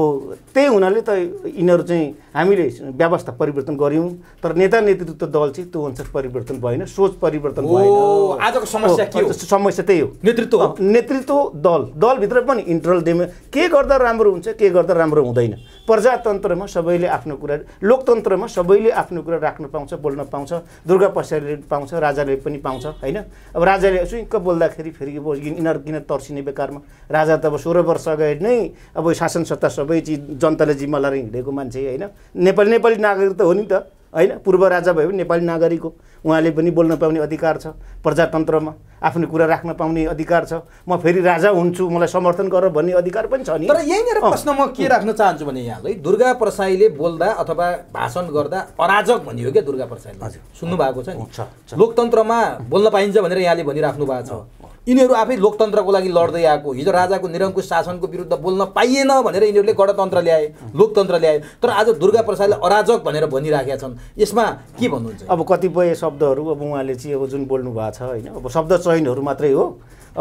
त्यही हुनाले त यिनीहरू चाहिँ हामीले व्यवस्था परिवर्तन गऱ्यौँ तर नेता नेतृत्व दल चाहिँ त्यो अनुसार परिवर्तन भएन, सोच परिवर्तन भएन।
आजको समस्या के हो?
समस्या त्यही हो, नेतृत्व दलभित्र पनि इन्टरनल के गर्दा राम्रो हुन्छ के गर्दा राम्रो हुँदैन। प्रजातन्त्रमा सबैले आफ्नो कुरा, लोकतन्त्रमा सबैले आफ्नो कुरा राख्न पाउँछ, बोल्न पाउँछ। दुर्गा प्रसाईले पाउँछ, राजाले पनि पाउँछ होइन। अब राजाले सुइक्क बोल्दाखेरि फेरि यिनीहरू किन तर्सिने बेकारमा? राजा त अब 16 वर्ष अगाडि नै अब शासन सत्ता सबै चिज जनताले जिम्मा लिएर हिँडेको मान्छे होइन। नेपाली नागरिक त हो नि त होइन। पूर्व राजा भयो भने नेपाली नागरिक हो, उहाँले पनि बोल्न पाउने अधिकार छ, प्रजातन्त्रमा आफ्नो कुरा राख्न पाउने अधिकार छ। म फेरि राजा हुन्छु मलाई समर्थन गर भन्ने अधिकार पनि छ नि।
तर यहीँनिर प्रश्न म के राख्न चाहन्छु भने यहाँलाई दुर्गा प्रसाईले बोल्दा अथवा भाषण गर्दा अराजक भनियो क्या दुर्गा प्रसाईले? सुन्नु भएको छ नि, लोकतन्त्रमा बोल्न पाइन्छ भनेर यहाँले भनिराख्नु भएको छ। यिनीहरू आफै लोकतन्त्रको लागि लड्दै आएको, हिजो राजाको निरङ्कुश शासनको विरुद्ध बोल्न पाइएन भनेर यिनीहरूले गणतन्त्र ल्याए, लोकतन्त्र ल्याए। तर आज दुर्गा प्रसाईले अराजक भनेर भनिराखेका छन्, यसमा के भन्नुहुन्छ?
अब कतिपय शब्दहरू अब उहाँले चाहिँ अब जुन बोल्नु भएको छ होइन, अब शब्द चयनहरू मात्रै हो।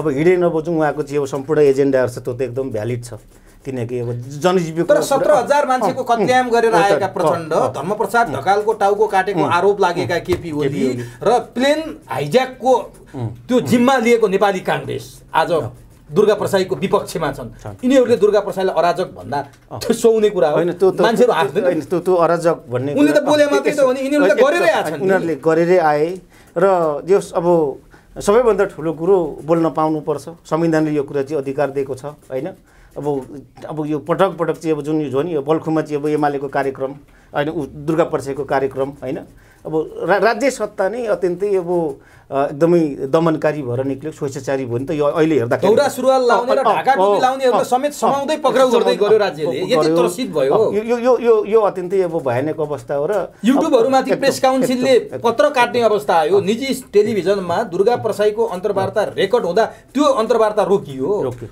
अब हिँडे नबुझौँ उहाँको चाहिँ अब सम्पूर्ण एजेन्डाहरू छ त्यो त एकदम भ्यालिड छ, किनकि अब जनजीविका।
तर 17,000 मान्छेको कत्याम गरेर आएका प्रचण्ड, धर्मप्रसाद ढकालको टाउको काटेको आरोप लागेका केपी ओली र प्लेन हाइज्याकको त्यो जिम्मा लिएको नेपाली काङ्ग्रेस आज दुर्गा प्रसाईको विपक्षमा छन्। यिनीहरूले दुर्गा प्रसाईलाई अराजक भन्दा सुहाउने कुरा हो। मान्छेहरू
होइन त्यो अराजक भन्ने
उनले त बोले मात्रै त हो नि, यिनीहरूले गरेरै आछन्।
उनीहरूले गरेरै आए र यो अब सबैभन्दा ठुलो कुरो बोल्न पाउनुपर्छ। संविधानले यो कुरा चाहिँ अधिकार दिएको छ होइन। अब यो पटक चाहिँ अब जुन हो नि बल्खुमा चाहिँ अब एमालेको कार्यक्रम होइन, दुर्गा प्रसाईको कार्यक्रम होइन। अब राज्य सत्ता नै अत्यन्तै अब एकदमै दमनकारी भएर निक्ल्यो, स्वेच्छाचारी भयो नि त। यो अहिले हेर्दाखेरि
दौरा सुरुवाल लाउने र ढाका टोपी लाउनेहरूलाई समेत समाउँदै पक्राउ गर्दै गर्यो राज्यले, यति त्रसित भयो।
यो अत्यन्तै अब भयानक अवस्था हो। र
युट्युबहरूमाथि प्रेस काउन्सिलले पत्र काट्ने अवस्था आयो। निजी टेलिभिजनमा दुर्गा प्रसाईको अन्तर्वार्ता रेकर्ड हुँदा त्यो अन्तर्वार्ता रोकियो।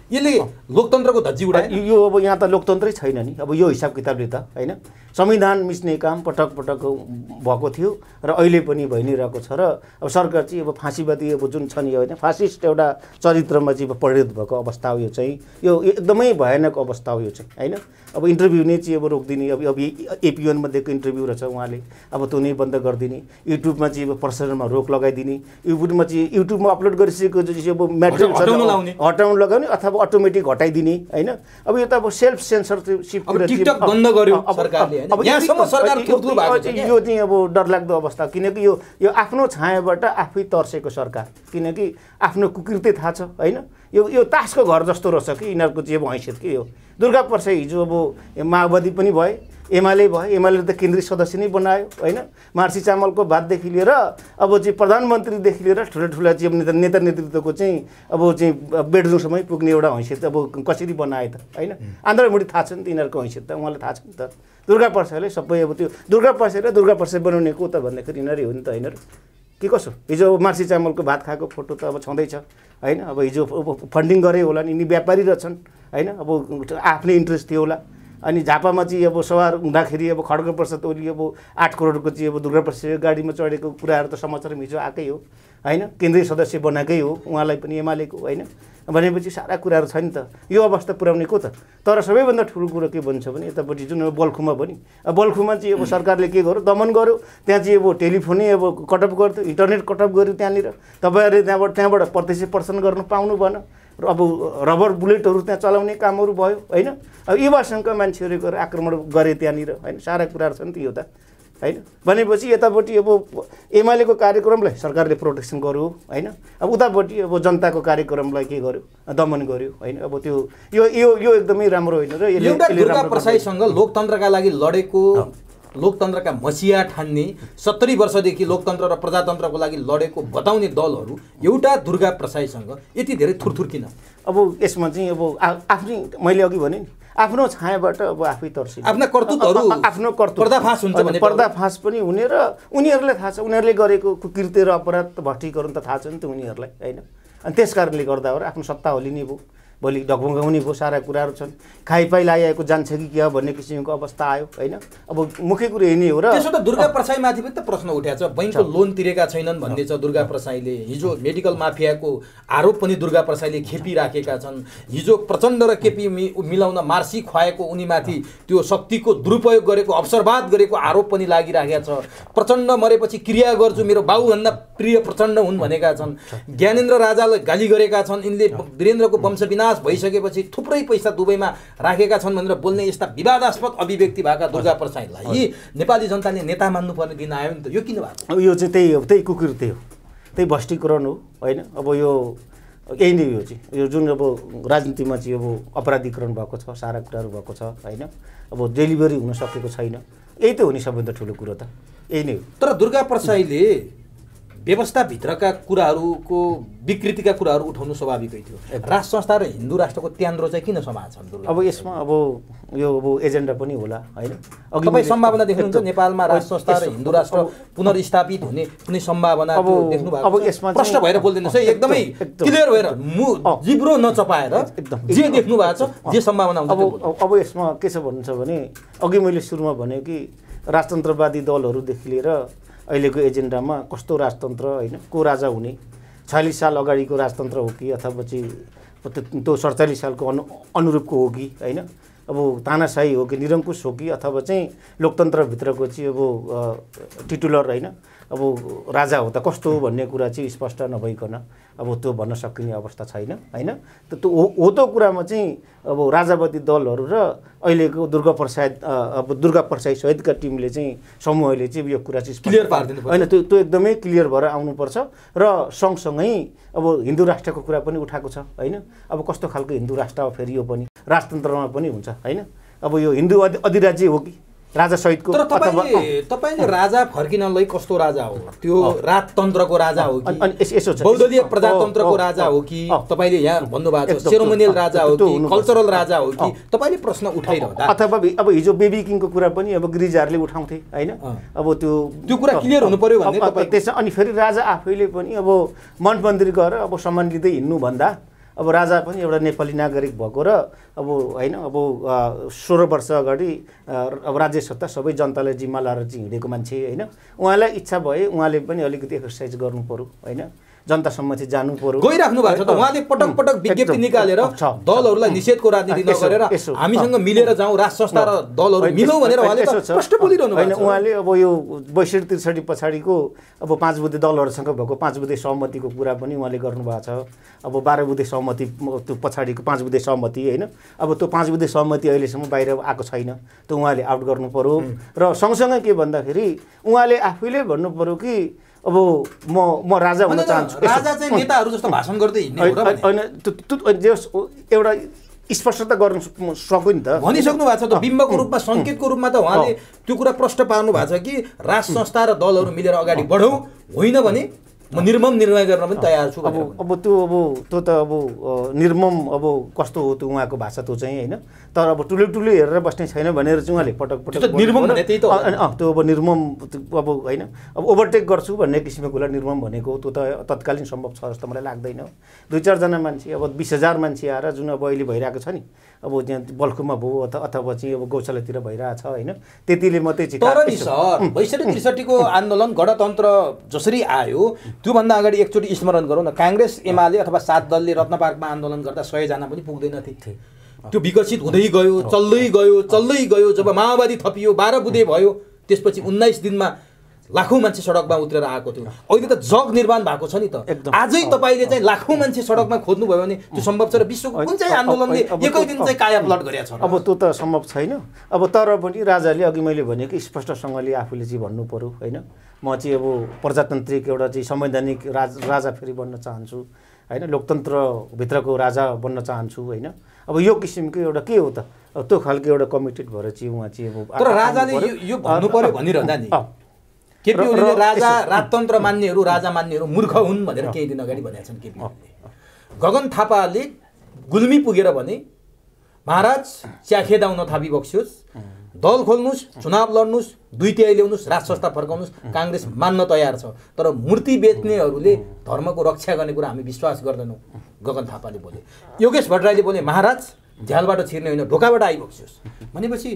यसले लोकतन्त्रको धज्जी उडायो।
यो अब यहाँ त लोकतन्त्रै छैन नि। अब यो हिसाब किताबले त होइन संविधान मिच्ने काम पटक भएको थियो र अहिले पनि भइ नै रहेको छ। र अब सरकार चाहिँ अब फाँसीवादी अब जुन छ नि होइन फासिस्ट एउटा चरित्रमा चाहिँ परिणत भएको अवस्था हो। यो चाहिँ यो एकदमै भयानक अवस्था हो यो चाहिँ होइन। अब इन्टरभ्यू नै चाहिँ अब रोकिदिने, अब एपिएनमा दिएको इन्टरभ्यू रहेछ उहाँले अब त्यो नै बन्द गरिदिने, युट्युबमा चाहिँ अब प्रसारणमा रोक लगाइदिने, युट्युबमा अपलोड गरिसकेको चाहिँ अब म्याटेरियल हटाउन लगाउने अथवा अटोमेटिक हटाइदिने होइन। अब यो त अब सेल्फ सेन्सरसिप
टिकटक बन्द गर्यो सरकारले। यहाँसम्म सरकार थुथु भएको छ।
यो चाहिँ अब डरलाग्दो अवस्था, किनकि यो आफ्नो छायाबाट आफै तर्सेको सरकार, किनकि आफ्नो कुकृत्य थाहा छ होइन। यो तासको घर जस्तो रहेछ कि यिनीहरूको चाहिँ अब हैसियत के हो। दुर्गा प्रसाई हिजो अब माओवादी पनि भए, एमाले भयो, एमाले त केन्द्रीय सदस्य नै बनायो होइन। मार्सी चामलको बातदेखि लिएर अब चाहिँ प्रधानमन्त्रीदेखि लिएर ठुला चाहिँ नेता नेतृत्वको चाहिँ अब चाहिँ बेडरुमसम्मै पुग्ने एउटा हैसियत अब कसरी बनाए त होइन। आन्द्रामुढी थाहा छ नि त यिनीहरूको हैसियत त उहाँलाई थाहा छ नि त। दुर्गा प्रसाईले सबै अब त्यो दुर्गा प्रसाई र दुर्गा प्रसाई बनाउनेको त भन्दाखेरि यिनीहरू हो नि त यिनीहरू के कसो हिजो मार्सी चामलको भात खाएको फोटो त अब छँदैछ होइन अब हिजो फन्डिङ गरे होला नि यिनी व्यापारी रहेछन् होइन अब आफ्नै इन्ट्रेस्ट थियो होला अनि झापामा चाहिँ अब सवार हुँदाखेरि अब खड्गप्रसाद ओली अब 8 करोडको चाहिँ अब दुर्गाप्रसाद गाडीमा चढेको कुराहरू त समाचारमा हिजो आएकै हो होइन केन्द्रीय सदस्य बनाएकै हो उहाँलाई पनि एमालेको होइन भनेपछि सारा कुराहरू छ नि त यो अवस्था पुर्याउने को त तर सबैभन्दा ठुलो कुरो के भन्छ भने यतापट्टि जुन बल्खुमा पनि बल्खुमा चाहिँ अब सरकारले के गर्यो दमन गर्यो त्यहाँ चाहिँ अब टेलिफोनै अब कटअप गर्थ्यो इन्टरनेट कटअप गर्यो त्यहाँनिर तपाईँहरूले त्यहाँबाट प्रत्यक्ष प्रदर्शन गर्न पाउनु भएन र अब रबर बुलेटहरू त्यहाँ चलाउने कामहरू भयो होइन अब युवासँगका मान्छेहरू गएर आक्रमण गरे त्यहाँनिर होइन सारा कुराहरू छ नि त यो त होइन भनेपछि यतापट्टि अब एमालेको कार्यक्रमलाई सरकारले प्रोटेक्सन गर्यो होइन अब उतापट्टि अब जनताको कार्यक्रमलाई के गर्यो दमन गर्यो होइन अब त्यो यो यो यो एकदमै राम्रो होइन र
यसले दुर्गा प्रसाईसँग लोकतन्त्रका लागि लडेको लोकतन्त्रका मसिया ठान्ने 70 वर्षदेखि लोकतन्त्र र प्रजातन्त्रको लागि लडेको बताउने दलहरू एउटा दुर्गा प्रसाईसँग यति धेरै थुरथुर किन
अब यसमा चाहिँ अब आफ्नै मैले अघि भने नि आफ्नो छायाबाट अब आफै तर्सिन्छ
आफ्ना कर्तुतहरू
आफ्नो कर्तुत
पर्दाफास हुन्छ भने
पर्दाफास पनि हुने र उनीहरूलाई थाहा छ उनीहरूले गरेको कुकृत्य र अपराध भट्टीकरण त थाहा छ नि त उनीहरूलाई होइन अनि त्यस कारणले गर्दा हो र आफ्नो सत्ता होलिने भयो भोलि ढकभङ्गाउने भयो सारा कुराहरू छन् खाइपाइ लगाएको जान्छ कि क्या भन्ने किसिमको अवस्था आयो होइन अब मुख्य कुरो यही नै हो र
त्यसो त दुर्गा प्रसाईमाथि पनि त प्रश्न उठाएको छ बैंकको लोन तिरेका छैनन् भन्ने छ दुर्गा प्रसाईले हिजो मेडिकल माफियाको आरोप पनि दुर्गा प्रसाईले खेपिराखेका छन् हिजो प्रचण्ड र केपी मिलाउन मार्सी खुवाएको उनीमाथि त्यो शक्तिको दुरुपयोग गरेको अवसरवाद गरेको आरोप पनि लागिराखेको छ प्रचण्ड मरेपछि क्रिया गर्छु मेरो बाबुभन्दा प्रिय प्रचण्ड हुन् भनेका छन् ज्ञानेन्द्र राजालाई गाली गरेका छन् यिनले वीरेन्द्रको वंश विनाश भइसकेपछि थुप्रै पैसा दुबईमा राखेका छन् भनेर बोल्ने यस्ता विवादास्पद अभिव्यक्ति भएका दुर्गा प्रसाईलाई नेपाली जनताले नेता मान्नुपर्ने दिन आयो नि त यो किन भएको
यो चाहिँ त्यही कुकृत्य हो त्यही भ्रष्टीकरण हो होइन अब यो यही नै हो चाहिँ यो जुन अब राजनीतिमा चाहिँ अब अपराधीकरण भएको छ सारा कुराहरू भएको छ होइन अब डेलिभरी हुन सकेको छैन यही त हो नि सबैभन्दा ठुलो कुरो त यही नै हो
तर दुर्गा प्रसाईले व्यवस्थाभित्रका कुराहरूको विकृतिका कुराहरू उठाउनु स्वाभाविकै थियो राष्ट्र संस्था र हिन्दू राष्ट्रको त्यान्द्रो चाहिँ किन समाज छन्
अब यसमा अब यो अब एजेन्डा पनि होला होइन
तपाईँ सम्भावना देख्नुहुन्छ नेपालमा राष्ट्र संस्था र हिन्दू राष्ट्र पुनर्स्थापित हुने कुनै सम्भावना देख्नु भएको
अब यसमा
प्रश्न भएर बोल्दिनुहोस् है एकदमै क्लियर भएर जिब्रो नचपाएर जे देख्नु भएको छ जे सम्भावना हुन्छ
अब यसमा के छ भन्नुहुन्छ भने अघि मैले सुरुमा भने कि राजतन्त्रवादी दलहरूदेखि लिएर अहिलेको एजेन्डामा कस्तो राजतन्त्र होइन को राजा हुने 46 साल अगाडिको राजतन्त्र हो कि अथवा चाहिँ त्यो 47 सालको अनुरूपको हो कि होइन अब तानाशाही हो कि निरङ्कुश हो कि अथवा चाहिँ लोकतन्त्रभित्रको चाहिँ अब टिटुलर होइन अब राजा हो त कस्तो हो भन्ने कुरा चाहिँ स्पष्ट नभइकन अब त्यो भन्न सकिने अवस्था छैन होइन त्यो हो त्यो कुरामा चाहिँ अब राजावादी दलहरू र अहिलेको दुर्गा प्रसाई सहितका टिमले चाहिँ समूहले चाहिँ यो कुरा चाहिँ
क्लियर पारिदिनु
होइन त्यो एकदमै क्लियर भएर आउनुपर्छ र सँगसँगै अब हिन्दू राष्ट्रको कुरा पनि उठाएको छ होइन अब कस्तो खालको हिन्दू राष्ट्र हो फेरि यो पनि राजतन्त्रमा पनि हुन्छ होइन अब यो हिन्दू अधिराज्य हो कि राजा सहितको
तर तपाईले राजा फर्किनलाई कस्तो राजा हो त्यो राजतन्त्रको राजा हो कि
अनि यसो छ
बहुदलीय प्रजातन्त्रको राजा हो कि तपाईले यहाँ भन्नुभएको छ सेरोमोनियल राजा हो कि कल्चरल राजा हो कि तपाईले प्रश्न उठाइरहँदा
अथवा अब हिजो बेबी किङको कुरा पनि अब गिरिजाहरूले उठाउँथे हैन अब त्यो
कुरा क्लियर हुनु पर्यो भन्ने
तपाईँ त्यसमा अनि फेरि राजा आफैले पनि अब मन मन्दिर गएर अब सम्मान लिँदै हिँड्नु भन्दा अब राजा पनि एउटा नेपाली नागरिक भएको र अब हैन अब 16 वर्ष अगाडि अब राज्य सत्ता सबै जनतालाई जिम्मा लाएर चाहिँ हिँडेको मान्छे हैन उहाँलाई इच्छा भए उहाँले पनि अलिकति एक्सरसाइज गर्नु पर्यो हैन जनतासम्म चाहिँ जानु पर्यो
गइराख्नु भएको छ त उहाँले पटक पटक विज्ञप्ति निकालेर दलहरूलाई निषेधको राजनीति नगरेर हामीसँग मिलेर जाउँ राष्ट्र संस्था र दलहरू मिलौँ भनेर उहाँले प्रश्न बोलिरहनु भएको छ
उहाँले अब यो 62-63 पछाडिको अब 5 बुद्धे दलहरूसँग भएको 5 बुद्धे सहमतिको कुरा पनि उहाँले गर्नु भएको छ अब 12 बुद्धे सहमति त्यो पछाडिको 5 बुद्धे सहमति हैन अब त्यो 5 बुद्धे सहमति अहिलेसम्म बाहिर आएको छैन त्यो उहाँले आउट गर्नु पर्यो र सँगसँगै के भन्दाखेरि उहाँले आफैले भन्नु पर्यो कि अब म राजा हुन चाहन्छु
राजा चाहिँ नेताहरू जस्तो भाषण गर्दै हिँड्ने हो र
हैन एउटा स्पष्टता गर्न सक्यो नि त
भनिसक्नु भएको छ त बिम्बको रूपमा संकेतको रूपमा त उहाँले त्यो कुरा प्रश्न पार्नु भएको छ कि राष्ट्र संस्था र दलहरू मिलेर अगाडि बढौँ होइन भने म निर्मम निर्णय गर्न पनि तयार छु
अब त्यो त अब निर्मम अब कस्तो हो त्यो उहाँको भाषा त्यो चाहिँ होइन तर अब टुलै हेरेर बस्ने छैन भनेर चाहिँ उहाँले पटक
निर्मम भने त्यही त
त्यो अब निर्मम अब होइन अब ओभरटेक गर्छु भन्ने किसिमको कुरा निर्मम भनेको त्यो त तत्कालीन सम्भव छ जस्तो मलाई लाग्दैन 2-4 जना मान्छे अब 20,000 मान्छे आएर जुन अब अहिले भइरहेको छ नि अब त्यहाँ बल्खुमा भयो अथवा चाहिँ अब गौशालातिर भइरहेछ होइन त्यतिले मात्रै चाहिँ
तर नि सर 62-63 को आन्दोलन गणतन्त्र जसरी आयो त्योभन्दा अगाडि एकचोटि स्मरण गरौँ न काङ्ग्रेस एमाले अथवा 7 दलले रत्नपार्कमा आन्दोलन गर्दा 100 जना पनि पुग्दैनथे त्यो विकसित हुँदै गयो चल्दै गयो जब माओवादी थपियो 12 बुँदे भयो त्यसपछि 19 दिनमा लाखौं मान्छे सडकमा उत्रेर आएको थियो अहिले त जग निर्माण भएको छ नि त आजै तपाईले चाहिँ लाखौं मान्छे सडकमा खोज्नु भयो भने त्यो सम्भव छ र विश्वको कुन चाहिँ आन्दोलनले एकै दिन चाहिँ काया पलट गरेछ र
अब त्यो त सम्भव छैन अब तर पनि राजाले अघि मैले भनेको स्पष्टसँगले आफूले चाहिँ भन्नु पर्यो हैन म चाहिँ अब प्रजातान्त्रिक एउटा चाहिँ संवैधानिक राजा फेरि बन्न चाहन्छु हैन लोकतन्त्र भित्रको राजा बन्न चाहन्छु हैन अब यो किसिमको एउटा के हो त त्यो खालको एउटा कमिटेड भएर चाहिँ उहाँ चाहिँ अब
तर राजाले यो भन्नु पर्यो भनिरहँदा नि केपी ओलीले राजा राजतन्त्र मान्नेहरू राजा मान्नेहरू मूर्ख हुन् भनेर केही दिन अगाडि भनेका छन् केपी ओलीले गगन थापाले गुल्मी पुगेर भने महाराज च्याखे दाउन थापी बक्स्योस् दल खोल्नुस् चुनाव लड्नुस् 2/3 ल्याउनुस् राज संस्था फर्काउनुस् कांग्रेस मान्न तयार छ तर मूर्ति बेच्नेहरूले धर्मको रक्षा गर्ने कुरा हामी विश्वास गर्दैनौं गगन थापाले बोले योगेश भट्टराईले बोले महाराज झ्यालबाट छिर्ने होइन ढोकाबाट आइबक्स्योस् भनेपछि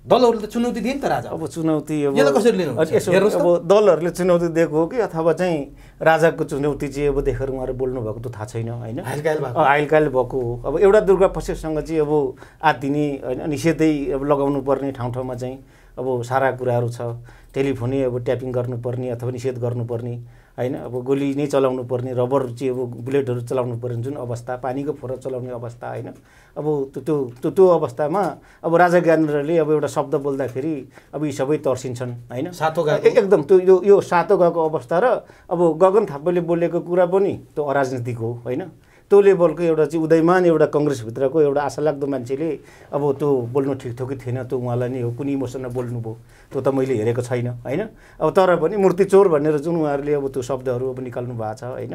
दलहरुले त चुनौती दिए नि त राजा
अब चुनौती अब
यसलाई कसरी लिनु
अब दलहरुले चुनौती दिएको हो कि अथवा चाहिँ राजाको चुनौती चाहिँ अब देखेर उहाँहरु बोल्नु भएको त थाहा छैन हैन आइलकाइल भएको हो अब एउटा दुर्गा पक्षसँग चाहिँ अब आत्तिनी हैन निषेधै अब लगाउनु पर्ने ठाउँमा चाहिँ अब सारा कुराहरु छ टेलिफोनै अब ट्यापिङ गर्नुपर्ने अथवा निषेध गर्नुपर्ने हैन अब गोली नै चलाउनु पर्ने रबर चाहिँ अब बुलेटहरु चलाउनु पर्ने जुन अवस्था पानीको फोरा चलाउने अवस्था हैन अब त्यो अवस्थामा अब राजा ज्ञानेन्द्रले अब एउटा शब्द बोल्दाखेरि अब यी सबै तर्सिन्छन् हैन
सातो गएको
एकदम त्यो यो सातो गएको अवस्था र अब गगन थापाले बोलेको कुरा पनि त्यो अराजनीतिक हो हैन त्यो लेभलको एउटा चाहिँ उदयमान एउटा कांग्रेस भित्रको एउटा आशालाग्दो मान्छेले अब त्यो बोल्नु ठिक थियो कि थिएन त्यो उहाँलाई नै हो कुनै इमोसनमा बोल्नु भयो त्यो त मैले हेरेको छैन हैन अब तर पनि मूर्ति चोर भनेर जुन उहाँहरुले अब त्यो शब्दहरु अब निकाल्नु भएको छ हैन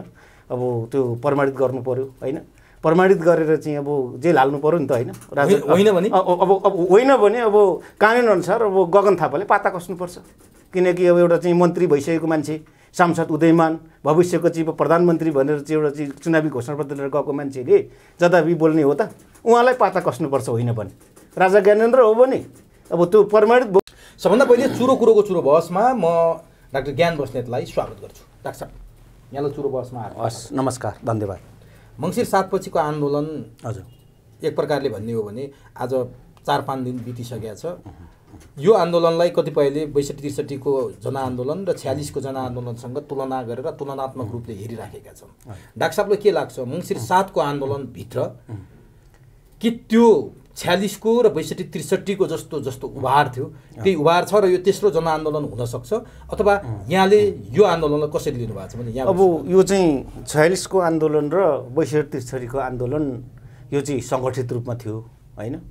अब त्यो प्रमाणित गर्नु पर्यो हैन प्रमाणित गरेर चाहिँ अब जेल हाल्नु पर्यो नि त हैन
होइन भने
अब होइन भने अब कानुन अनुसार अब गगन थापाले पाता कस्नु पर्छ किनकि अब एउटा चाहिँ मन्त्री भइसकेको मान्छे सांसद उदयमान भविष्यको चाहिँ प्रधानमन्त्री भनेर चाहिँ एउटा चाहिँ चुनावी घोषणापत्र लिएर गएको मान्छेले जताबी बोल्ने हो त उहाँलाई पाता कस्नु पर्छ होइन भने राजा ज्ञानेन्द्र हो भने अब त्यो प्रमाणित
सबभन्दा पहिले चुरो कुरोको चुरो बहसमा म डाक्टर ज्ञान बस्नेतलाई स्वागत गर्छु डाक्टर साहब यहाँलाई चुरो बहसमा
हस् नमस्कार धन्यवाद
मंसिर 7 पछिको आन्दोलन
हजुर
एक प्रकारले भन्ने हो भने आज 4-5 दिन बितिसकेको छ यो आन्दोलनलाई कतिपयले 62-63 को जनआन्दोलन र 46 को जनआन्दोलनसँग तुलना गरेर तुलनात्मक रूपले हेरिराखेका छन् डाक्टर साहबले के लाग्छ मंसिर 7 को आन्दोलन भित्र कि त्यो 46 को र 62-63 को जस्तो उभार थियो त्यही उभार छ र यो तेस्रो जनआन्दोलन हुन सक्छ अथवा यहाँले यो आन्दोलनलाई कसरी लिनु भएको छ भने यहाँ
अब यो चाहिँ 46 को आन्दोलन र 62-63 को आन्दोलन यो चाहिँ संगठित रूपमा थियो हैन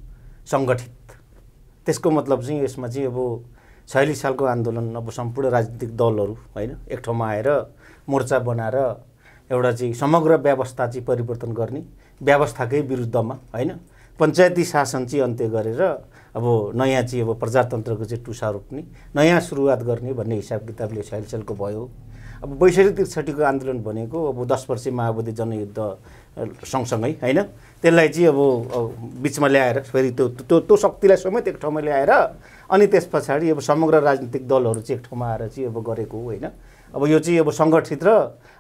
संगठित त्यसको मतलब चाहिँ यसमा चाहिँ अब 46 सालको आन्दोलन अब सम्पूर्ण राजनीतिक दलहरु हैन एक ठाउँमा आएर मोर्चा बनाएर एउटा चाहिँ समग्र व्यवस्था चाहिँ परिवर्तन गर्ने व्यवस्थाकै विरुद्धमा हैन पञ्चायती शासन चाहिँ अन्त्य गरेर अब नयाँ चाहिँ अब प्रजातन्त्रको चाहिँ टुसा रोप्ने नयाँ सुरुवात गर्ने भन्ने हिसाब किताबले 46 सालको भयो अब 62-63 को आन्दोलन भनेको अब 10 वर्षीय माओवादी जनयुद्ध सँगसँगै हैन त्यसलाई चाहिँ अब बीचमा ल्याएर फेरि त्यो शक्तिलाई समेत एक ठाउँमा ल्याएर अनि त्यसपछि अब समग्र राजनीतिक दलहरु चाहिँ एक ठाउँमा आएर चाहिँ अब गरेको हैन अब यो चाहिँ अब संगठित र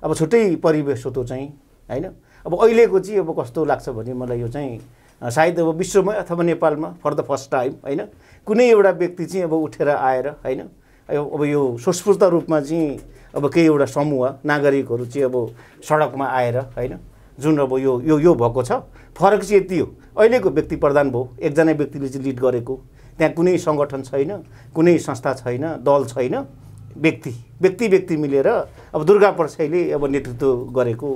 अब छुट्टै परिवेश हो त्यो चाहिँ हैन अब अहिलेको चाहिँ अब कस्तो लाग्छ भने मलाई यो चाहिँ सायद अब विश्वमै अथवा नेपालमा फर द फर्स्ट टाइम हैन कुनै एउटा व्यक्ति चाहिँ अब उठेर आएर हैन अब यो सुस्फूर्त रूपमा चाहिँ अब केही एउटा समूह नागरिकहरु चाहिँ अब सडकमा आएर हैन जुन अब यो भएको छ फरक चाहिँ यति हो अहिलेको व्यक्ति प्रधान भयो एकजना व्यक्तिले चाहिँ लिड गरेको त्यहाँ कुनै संगठन छैन कुनै संस्था छैन दल छैन व्यक्ति मिलेर अब दुर्गा प्रसाईले अब नेतृत्व गरेको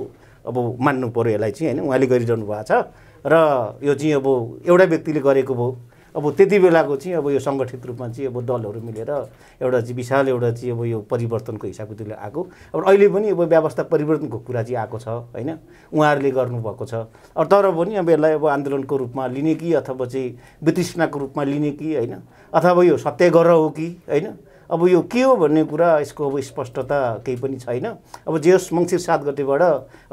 अब मान्नु पर्यो यसलाई चाहिँ हैन उहाँले गरिरहनु भएको छ र यो चाहिँ अब एउटा व्यक्तिले गरेको भयो अब त्यति बेलाको चाहिँ अब यो सङ्गठित रूपमा चाहिँ अब दलहरू मिलेर एउटा चाहिँ विशाल एउटा चाहिँ अब यो परिवर्तनको हिसाबको त्यसले आएको। अब अहिले पनि अब व्यवस्था परिवर्तनको कुरा चाहिँ आएको छ होइन, उहाँहरूले गर्नुभएको छ। अब तर पनि अब यसलाई अब आन्दोलनको रूपमा लिने कि अथवा चाहिँ वितृष्णाको रूपमा लिने कि होइन, अथवा यो सत्याग्रह हो कि होइन, अब यो के हो भन्ने कुरा यसको अब स्पष्टता केही पनि छैन। अब जे होस् मङ्सिर 7 गतेबाट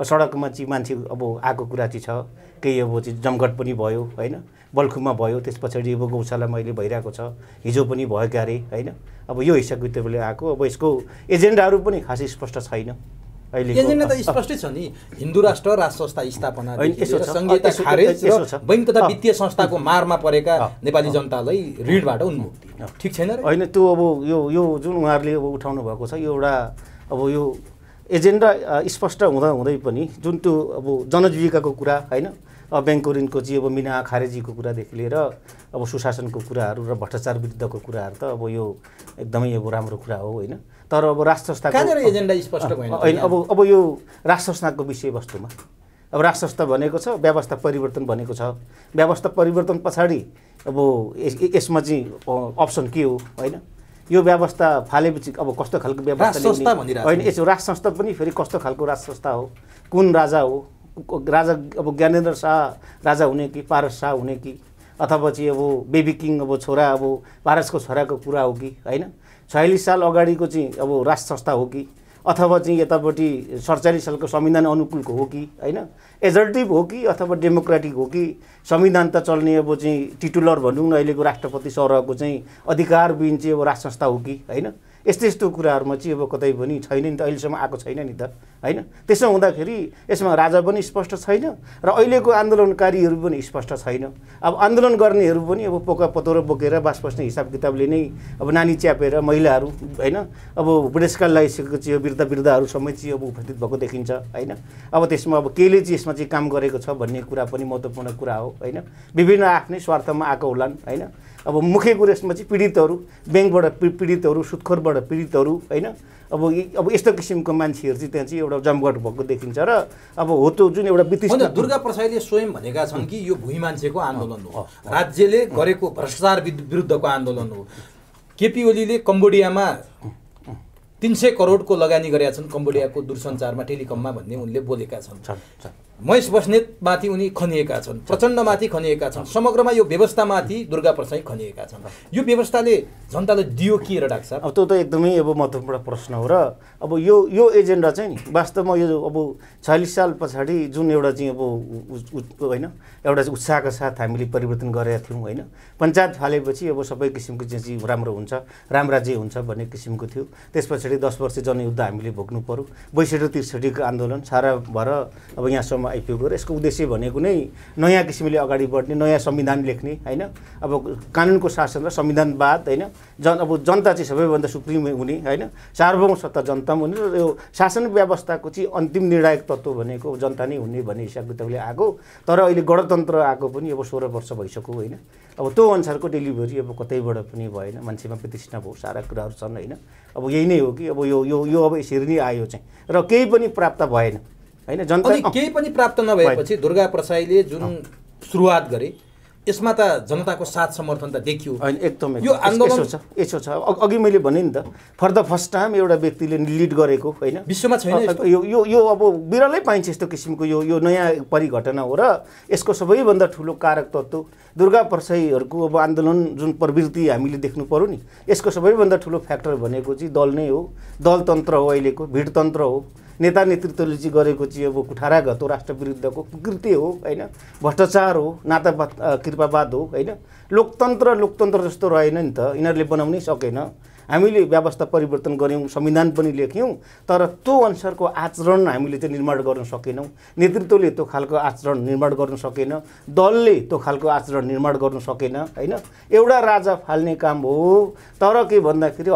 सडकमा चाहिँ मान्छे अब आएको कुरा चाहिँ छ, केही अब चाहिँ जमघट पनि भयो होइन, बल्खुमा भयो, त्यस पछाडि अब गौशालामा अहिले भइरहेको छ, हिजो पनि भयो क्यारे होइन। अब यो हिसाबको त्यसले आएको। अब यसको एजेन्डाहरू पनि खासै स्पष्ट छैन।
एजेन्डा त स्पष्टै छ नि, हिन्दू राष्ट्र संस्था स्थापना, संघीयता खारेज र बैंक तथा वित्तीय संस्थाको मारमा परेका नेपाली जनतालाई ऋणबाट उन्मुक्ति, ठिक छैन र?
होइन, त्यो अब यो जुन उहाँहरूले अब उठाउनु भएको छ यो एउटा अब यो एजेन्डा स्पष्ट हुँदै पनि जुन त्यो अब जनजीविकाको कुरा होइन, ब्याङ्कको ऋणको चाहिँ अब मिना खारेजीको कुरादेखि लिएर अब सुशासनको कुराहरू र भ्रष्टाचार विरुद्धको कुराहरू त अब यो एकदमै अब राम्रो कुरा हो होइन। तर अब राष्ट्र संस्थाको
एजेन्डा स्पष्ट भएन
होइन। अब यो राष्ट्र संस्थाको विषयवस्तुमा अब राष्ट्र संस्था भनेको छ, व्यवस्था परिवर्तन भनेको छ। व्यवस्था परिवर्तन पछाडि अब यसमा चाहिँ अप्सन के हो होइन, यो व्यवस्था फालेपछि अब कस्तो खालको व्यवस्था होइन, यसो राष्ट्र संस्था पनि फेरि कस्तो खालको राष्ट्र संस्था हो, कुन राजा हो, राजा अब ज्ञानेन्द्र शाह राजा हुने कि पारस शाह हुने कि, अथवा चाहिँ अब बेबी किङ अब छोरा अब पारसको छोराको कुरा हो कि होइन, 46 साल अगाडिको चाहिँ अब राष्ट्र संस्था हो कि, अथवा चाहिँ यतापट्टि 47 सालको संविधान अनुकूलको हो कि होइन, एजर्टिभ हो कि अथवा डेमोक्रेटिक हो कि, संविधान त चल्ने अब चाहिँ टिटुलर भनौँ न अहिलेको राष्ट्रपति सरहको चाहिँ अधिकारविहीन चाहिँ अब राष्ट्र संस्था हो कि होइन। यस्तो कुराहरूमा चाहिँ अब कतै पनि छैन नि त, अहिलेसम्म आएको छैन नि त होइन। त्यसो हुँदाखेरि यसमा राजा पनि स्पष्ट छैन र अहिलेको आन्दोलनकारीहरू पनि स्पष्ट छैन। अब आन्दोलन गर्नेहरू पनि अब पोका पतोरो बोकेर बास बस्ने हिसाब किताबले नै अब नानी च्यापेर महिलाहरू होइन, अब बुढेसकाल लगाइसकेको चाहिँ वृद्धहरू समेत चाहिँ अब उपस्थित भएको देखिन्छ होइन। अब त्यसमा अब केले चाहिँ यसमा चाहिँ काम गरेको छ भन्ने कुरा पनि महत्त्वपूर्ण कुरा हो होइन। विभिन्न आफ्नै स्वार्थमा आएको होलान् होइन। अब मुख्य कुरो यसमा चाहिँ पीडितहरू, ब्याङ्कबाट पीडितहरू, सुत्खोरबाट पीडितहरू होइन, अब यस्तो किसिमको मान्छेहरू चाहिँ त्यहाँ चाहिँ एउटा जमघट भएको देखिन्छ। र अब हो त्यो जुन एउटा वितृष्णा
दुर्गा प्रसाईले स्वयं भनेका छन् कि यो भुइँ मान्छेको आन्दोलन हो, राज्यले गरेको भ्रष्टाचार विरुद्धको आन्दोलन हो। केपी ओलीले कम्बोडियामा 300 करोडको लगानी गरेका छन्, कम्बोडियाको दूरसञ्चारमा टेलिकममा भन्ने उनले बोलेका छन्। महेश बस्नेतमाथि उनी खनिएका छन्, प्रचण्डमाथि खनिएका छन्, समग्रमा यो व्यवस्थामाथि दुर्गा प्रसाई खनिएका छन्। यो व्यवस्थाले जनतालाई दियो के र डाक्टर साहब?
अब त्यो त एकदमै अब महत्त्वपूर्ण प्रश्न हो। र अब यो एजेन्डा चाहिँ नि वास्तवमा यो अब 46 साल पछाडि जुन एउटा चाहिँ अब होइन एउटा उत्साहका साथ हामीले परिवर्तन गरेका थियौँ होइन। पञ्चायत फालेपछि अब सबै किसिमको चाहिँ राम्रो हुन्छ, राज्य हुन्छ भन्ने किसिमको थियो। त्यस पछाडि 10 वर्ष जनयुद्ध हामीले भोग्नु पर्यो, 62-63 आन्दोलन सारा भएर अब यहाँसम्म आइपुग्यो। र यसको उद्देश्य भनेको नै नयाँ किसिमले अगाडि बढ्ने, नयाँ संविधान लेख्ने होइन। अब कानुनको शासन र संविधानवाद होइन, अब जनता चाहिँ सबैभन्दा सुप्रिम हुने होइन, सार्वभौम सत्ता जनता हुने र यो शासन व्यवस्थाको चाहिँ अन्तिम निर्णायक तत्त्व भनेको जनता नै हुने भन्ने हिसाब किताबले आएको। तर अहिले गणतन्त्र आएको पनि अब 16 वर्ष भइसक्यो होइन। अब त्यो अनुसारको डेलिभरी अब कतैबाट पनि भएन, मान्छेमा वितृष्णा भयो, सारा कुराहरू छन् होइन। अब यही नै हो कि अब यो अब यसरी नै आयो चाहिँ र केही पनि प्राप्त भएन होइन। जनता
केही पनि प्राप्त नभएपछि दुर्गा प्रसाईले जुन सुरुवात गरे यसमा त जनताको साथ समर्थन त देखियो
होइन। एकदमै
यो आन्दोलन
यसो छ अघि मैले भने नि त, फर द फर्स्ट टाइम एउटा व्यक्तिले लिड गरेको होइन,
विश्वमा छैन
यो अब बिरलै पाइन्छ यस्तो किसिमको यो नयाँ परिघटना हो। र यसको सबैभन्दा ठुलो कारक तत्त्व दुर्गा प्रसाईहरूको अब आन्दोलन जुन प्रवृत्ति हामीले देख्नु पर्यो नि, यसको सबैभन्दा ठुलो फ्याक्टर भनेको चाहिँ दल नै हो, दलतन्त्र हो, अहिलेको भिडतन्त्र हो। नेता नेतृत्वले चाहिँ गरेको चाहिँ अब कुठाराघात हो, राष्ट्र विरुद्धको कुकृत्य हो होइन, भ्रष्टाचार हो, नातावाद कृपावाद हो होइन। लोकतन्त्र जस्तो रहेन नि त, यिनीहरूले बनाउनै सकेन। हामीले व्यवस्था परिवर्तन गऱ्यौँ, संविधान पनि लेख्यौँ, तर त्यो अनुसारको आचरण हामीले चाहिँ निर्माण गर्न सकेनौँ। नेतृत्वले त्यो खालको आचरण निर्माण गर्न सकेन, दलले त्यो खालको आचरण निर्माण गर्न सकेन होइन। एउटा राजा फाल्ने काम हो, तर के भन्दाखेरि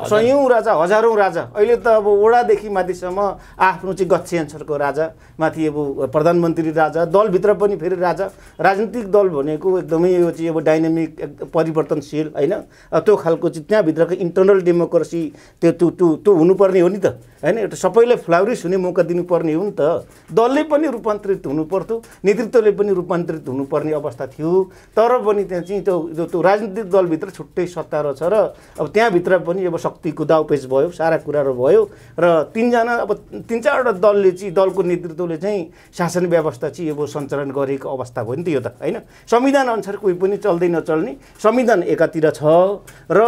सयौँ राजा हजारौँ राजा, अहिले त अब वडादेखि माथिसम्म आफ्नो चाहिँ गच्छे अनुसारको राजा, माथि अब प्रधानमन्त्री राजा, दलभित्र पनि फेरि राजा। राजनीतिक दल भनेको एकदमै यो चाहिँ अब डाइनामिक परिवर्तनशील होइन, त्यो खालको चाहिँ त्यहाँभित्र पार्टीभित्रको इन्टरनल डेमोक्रेसी त्यो हुनुपर्ने हो नि त होइन। एउटा सबैलाई फ्लाउरिस हुने मौका दिनुपर्ने हो नि त। दलले पनि रूपान्तरित हुनुपर्थ्यो, नेतृत्वले पनि रूपान्तरित हुनुपर्ने अवस्था थियो। तर पनि त्यहाँ चाहिँ त्यो राजनीतिक दलभित्र छुट्टै सत्ता रहेछ र अब त्यहाँभित्र पनि अब शक्तिको दाउपेच भयो, सारा कुराहरू भयो र तीन चारवटा दलले चाहिँ दलको नेतृत्वले चाहिँ शासन व्यवस्था चाहिँ अब सञ्चालन गरेको अवस्था भयो नि त यो त होइन। संविधान अनुसार कोही पनि चल्दै नचल्ने, संविधान एकातिर छ र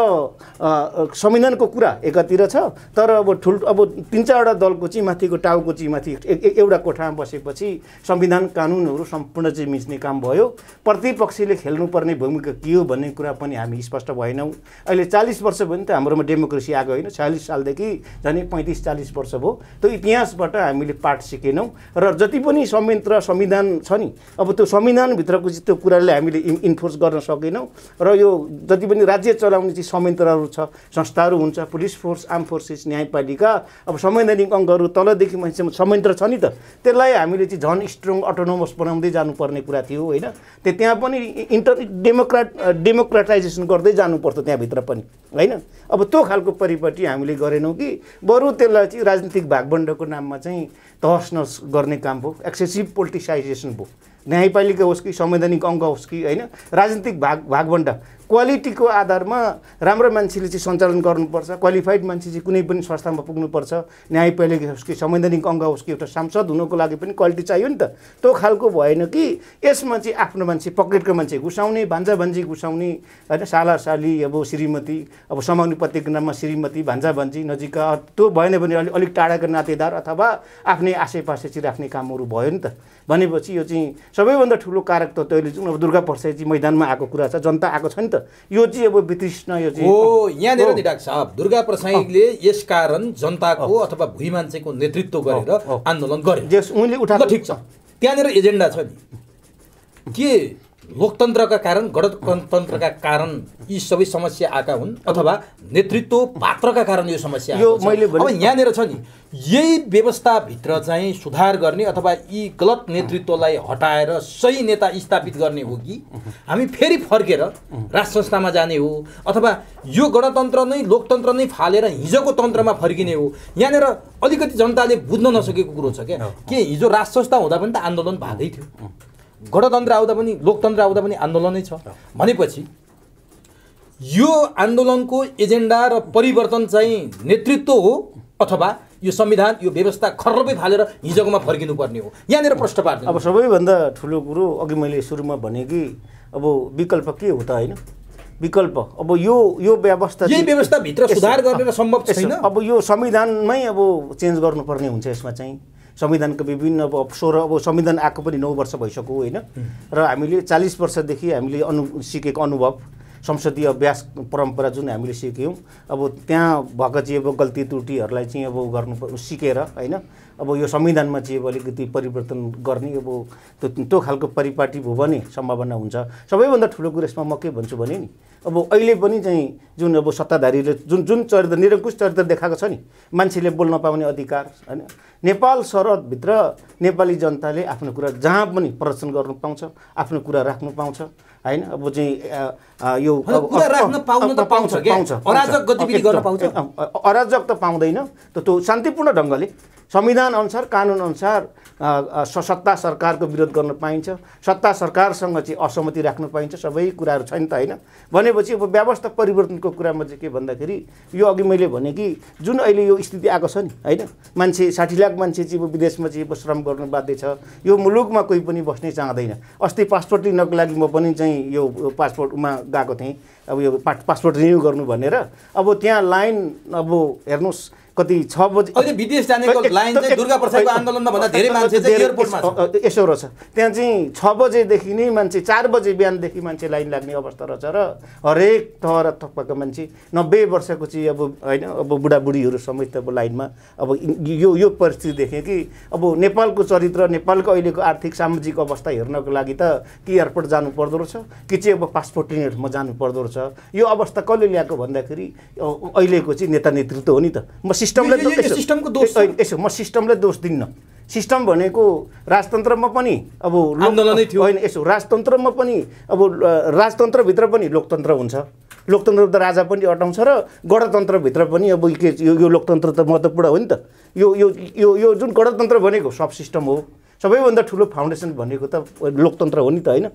संविधानको कुरा एकातिर छ, तर अब तीन चारवटा दलको चाहिँ माथिको टाउको चाहिँ माथि एउटा कोठामा बसेपछि संविधान कानुनहरू सम्पूर्ण चाहिँ मिच्ने काम भयो। प्रतिपक्षले खेल्नुपर्ने भूमिका के हो भन्ने कुरा पनि हामी स्पष्ट भएनौँ। अहिले 40 वर्ष भयो नि त हाम्रोमा डेमोक्रेसी आएको होइन, 46 सालदेखि झन् 35-40 वर्ष भयो। त्यो इतिहासबाट हामीले पाठ सिकेनौँ र जति पनि संविधान छ नि अब त्यो संविधानभित्रको चाहिँ त्यो कुरालाई हामीले इन्फोर्स गर्न सकेनौँ र यो जति पनि राज्य चलाउने चाहिँ संयन्त्रहरू छ, संस्थाहरू हुन्छ, पुलिस फोर्स, आर्म फोर्सेस, न्यायपालिका, अब संवैधानिक अङ्गहरू तलदेखि मान्छे संयन्त्र छ नि त, त्यसलाई हामीले चाहिँ झन् स्ट्रङ अटोनोमस बनाउँदै जानुपर्ने कुरा थियो होइन। त्यहाँ पनि डेमोक्रेटाइजेसन गर्दै जानुपर्थ्यो त्यहाँभित्र पनि होइन। अब त्यो खालको परिपाटी हामीले गरेनौँ कि बरु त्यसलाई चाहिँ राजनीतिक भागबण्डको नाममा चाहिँ तहस नहस गर्ने काम भयो, एक्सेसिभ पोलिटिसाइजेसन भयो। न्यायपालिका होस् कि संवैधानिक अङ्ग होस् कि होइन, राजनीतिक भागबण्ड क्वालिटीको आधारमा राम्रो मान्छेले चाहिँ सञ्चालन गर्नुपर्छ, क्वालिफाइड मान्छे चाहिँ कुनै पनि संस्थामा पुग्नुपर्छ, न्यायपालिका होस् कि संवैधानिक अङ्ग होस् कि एउटा सांसद हुनको लागि पनि क्वालिटी चाहियो नि त। त्यो खालको भएन कि यसमा चाहिँ आफ्नो मान्छे पकेटको मान्छे घुसाउने, भान्जा भान्जी घुसाउने होइन, साला साली अब श्रीमती, अब समानुपातिको नाममा श्रीमती भान्जा भान्जी नजिकका, त्यो भएन भने अलिक टाढाको नातेदार अथवा आफ्नै आसेपासे चाहिँ राख्ने कामहरू भयो नि त। भनेपछि यो चाहिँ सबैभन्दा ठुलो कारक त अहिले जुन अब दुर्गा प्रसाद चाहिँ मैदानमा आएको कुरा छ, जनता आएको छ नि त, यो चाहिँ अब वितृष्ण यो चाहिँ
हो। यहाँनिर नि डाक्टर साहब दुर्गा प्रसादले यस कारण जनताको अथवा भुइँ मान्छेको नेतृत्व गरेर आन्दोलन गरे,
उनले उठाएको
ठिक छ। त्यहाँनिर एजेन्डा छ नि के लोकतन्त्रका कारण गणतन्त्रका कारण यी सबै समस्या आएका हुन् अथवा नेतृत्व पात्रका कारण यो समस्या
यो मैले
अब यहाँनिर छ नि यही व्यवस्थाभित्र चाहिँ सुधार गर्ने अथवा यी गलत नेतृत्वलाई हटाएर सही नेता स्थापित गर्ने हो कि हामी फेरि फर्केर राष्ट्र संस्थामा जाने हो अथवा यो गणतन्त्र नै लोकतन्त्र नै फालेर हिजोको तन्त्रमा फर्किने हो। यहाँनिर अलिकति जनताले बुझ्न नसकेको कुरो छ क्या, के हिजो राष्ट्र संस्था हुँदा पनि त आन्दोलन भएकै थियो, गणतन्त्र आउँदा पनि लोकतन्त्र आउँदा पनि आन्दोलनै छ भनेपछि यो आन्दोलनको एजेन्डा र परिवर्तन चाहिँ नेतृत्व हो अथवा यो संविधान यो व्यवस्था खर्लपै फालेर हिजोकोमा फर्किनुपर्ने हो। यहाँनिर प्रश्न पार्छ।
अब सबैभन्दा ठुलो कुरो अघि मैले सुरुमा भने कि अब विकल्प के हो त होइन, विकल्प अब यो व्यवस्था
यही व्यवस्थाभित्र सुधार गरेर सम्भव छैन।
अब यो संविधानमै अब चेन्ज गर्नुपर्ने हुन्छ। यसमा चाहिँ संविधानको विभिन्न अब संविधान आएको पनि 9 वर्ष भइसक्यो होइन, र हामीले 40 वर्षदेखि हामीले सिकेको अनुभव संसदीय अभ्यास परम्परा जुन हामीले सिक्यौँ अब त्यहाँ भएको चाहिँ अब गल्ती त्रुटिहरूलाई चाहिँ अब गर्नु सिकेर होइन, अब यो संविधानमा चाहिँ अब अलिकति परिवर्तन गर्ने अब त्यो खालको परिपाटी भयो भने सम्भावना हुन्छ। सबैभन्दा ठुलो कुरो यसमा म के भन्छु भने नि अब अहिले पनि चाहिँ जुन अब सत्ताधारीले जुन चरित्र निरङ्कुश चरित्र देखाएको छ नि, मान्छेले बोल्न पाउने अधिकार होइन, नेपाल सरहदभित्र नेपाली जनताले आफ्नो कुरा जहाँ पनि प्रदर्शन गर्नु पाउँछ, आफ्नो कुरा राख्नु पाउँछ होइन। अब चाहिँ यो अराजक त पाउँदैन, त्यो शान्तिपूर्ण ढङ्गले संविधान अनुसार कानुन अनुसार सत्ता सरकारको विरोध गर्न पाइन्छ, सत्ता सरकारसँग चाहिँ असहमति राख्न पाइन्छ, सबै कुराहरू छैन त होइन। भनेपछि अब व्यवस्था परिवर्तनको कुरामा चाहिँ के भन्दाखेरि यो अघि मैले भने कि जुन अहिले यो स्थिति आएको छ नि होइन, मान्छे 60 लाख मान्छे चाहिँ विदेशमा चाहिँ श्रम गर्नु बाध्य छ, यो मुलुकमा कोही पनि बस्नै चाहँदैन। अस्ति पासपोर्ट लिनको लागि म पनि चाहिँ यो पासपोर्टमा गएको थिएँ, अब यो पासपोर्ट रिन्यू गर्नु भनेर। अब त्यहाँ लाइन अब हेर्नुहोस् कति 6 बजे
अहिले विदेश जानेको लाइन चाहिँ दुर्गा प्रसादको आन्दोलनमा भन्दा धेरै मान्छे चाहिँ एयरपोर्टमा छ।
यसो रहेछ त्यहाँ चाहिँ 6 बजेदेखि नै मान्छे 4 बजे बिहानदेखि मान्छे लाइन लाग्ने अवस्था रहेछ र हरेक तह र थप्पाको मान्छे 90 वर्षको चाहिँ अब होइन अब बुढाबुढीहरू समेत अब लाइनमा। अब यो परिस्थिति देखेँ कि अब नेपालको चरित्र नेपालको अहिलेको आर्थिक सामाजिक अवस्था हेर्नको लागि त कि एयरपोर्ट जानु पर्दो रहेछ कि चाहिँ अब पासपोर्ट लिने ठाउँमा जानु पर्दो रहेछ। यो अवस्था कसले ल्याएको भन्दाखेरि अहिलेको चाहिँ नेता नेतृत्व हो नि त। म सिस्टमको दोष यसो म सिस्टमलाई दोष दिन्न। सिस्टम भनेको राजतन्त्रमा पनि अब
आन्दोलनै थियो
होइन, यसो राजतन्त्रमा पनि अब राजतन्त्रभित्र पनि लोकतन्त्र हुन्छ, लोकतन्त्र त राजा पनि अटाउँछ र गणतन्त्रभित्र पनि अब यो लोकतन्त्र त महत्त्वपूर्ण हो नि त। यो यो यो यो जुन गणतन्त्र भनेको सब सिस्टम हो, सबैभन्दा ठुलो फाउन्डेसन भनेको त लोकतन्त्र हो नि त होइन।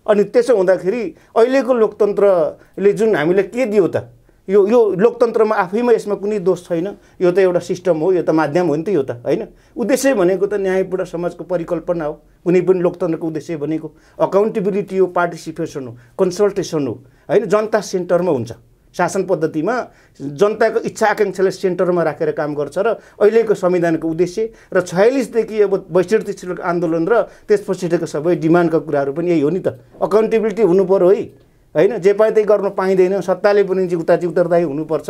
अनि त्यसो हुँदाखेरि अहिलेको लोकतन्त्रले जुन हामीलाई के दियो त, यो लोकतन्त्रमा आफैमा यसमा कुनै दोष छैन, यो त एउटा सिस्टम हो, यो त माध्यम हो नि त यो त होइन। उद्देश्य भनेको त न्यायपूर्ण समाजको परिकल्पना हो। कुनै पनि लोकतन्त्रको उद्देश्य भनेको अकाउन्टेबिलिटी हो, पार्टिसिपेसन हो, कन्सल्टेसन हो होइन। जनता सेन्टरमा हुन्छ शासन पद्धतिमा, जनताको इच्छा आकाङ्क्षालाई सेन्टरमा राखेर काम गर्छ र अहिलेको संविधानको उद्देश्य र 46 देखि अब 62 आन्दोलन र त्यसपछिको सबै डिमान्डका कुराहरू पनि यही हो नि त। अकाउन्टेबिलिटी हुनु पर्यो है होइन, जे पाए त्यही गर्न पाइँदैन, सत्ताले पनि जिउताची उत्तरदायी हुनुपर्छ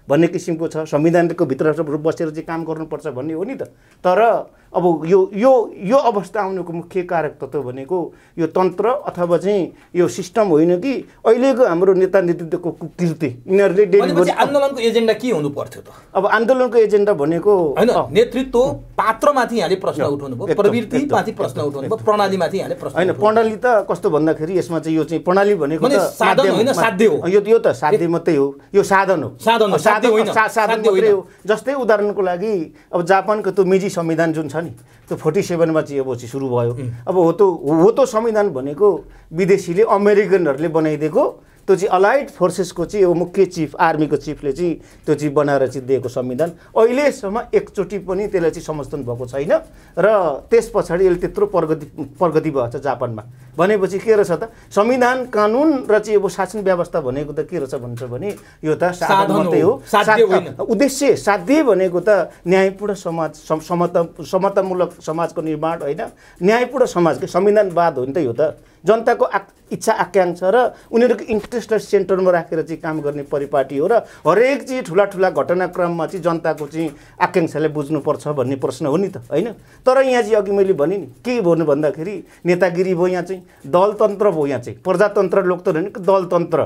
भन्ने किसिमको छ। संविधानको भित्र बसेर चाहिँ काम गर्नुपर्छ भन्ने हो नि त। तर अब यो अवस्था आउनुको मुख्य कारक तत्त्व भनेको यो तन्त्र अथवा चाहिँ यो सिस्टम होइन कि अहिलेको हाम्रो नेता नेतृत्वको कुकृति। यिनीहरूले डेली
आन्दोलनको एजेन्डा के हुनु पर्थ्यो त?
अब आन्दोलनको एजेन्डा भनेको
होइन, नेतृत्व पात्रमाथि यहाँले प्रश्न उठाउनु भयो, प्रवृत्तिमाथि प्रश्न उठाउनु भयो, प्रणालीमाथि यहाँले प्रश्न
होइन। प्रणाली त कस्तो भन्दाखेरि यसमा चाहिँ यो चाहिँ प्रणाली भनेको त
साधन होइन, साध्य हो।
यो त साध्य मात्रै हो, यो साधन हो, साधन मात्रै हो। जस्तै उदाहरणको लागि अब जापानको त्यो मेजी संविधान जुन छ नि, त्यो 47मा चाहिँ अब सुरु भयो। अब हो त संविधान भनेको विदेशीले अमेरिकनहरूले बनाइदिएको, त्यो चाहिँ अलाइड फोर्सेसको चाहिँ अब मुख्य चिफ आर्मीको चिफले चाहिँ त्यो चाहिँ बनाएर चाहिँ दिएको संविधान। अहिलेसम्म एकचोटि पनि त्यसलाई चाहिँ समर्थन भएको छैन र त्यस पछाडि यसले त्यत्रो प्रगति भएको छ जापानमा। भनेपछि के रहेछ त, संविधान कानुन र चाहिँ अब शासन व्यवस्था भनेको त के रहेछ भन्छ भने यो त साधन मात्रै हो, उद्देश्य साध्य भनेको त न्यायपूर्ण समाज, समतामूलक समाजको निर्माण होइन। न्यायपूर्ण समाजको संविधानवाद हो नि त यो त। जनताको इच्छा आकाङ्क्षा र उनीहरूको इन्ट्रेस्टलाई सेन्टरमा राखेर चाहिँ काम गर्ने परिपाटी हो र हरेक चाहिँ ठुला घटनाक्रममा चाहिँ जनताको चाहिँ आकाङ्क्षालाई बुझ्नुपर्छ भन्ने प्रश्न हो नि त होइन। तर यहाँ चाहिँ अघि मैले भने नि के भन्नु भन्दाखेरि नेतागिरी भयो, यहाँ चाहिँ दलतन्त्र भयो, यहाँ चाहिँ प्रजातन्त्र लोकतन्त्र होइन, दलतन्त्र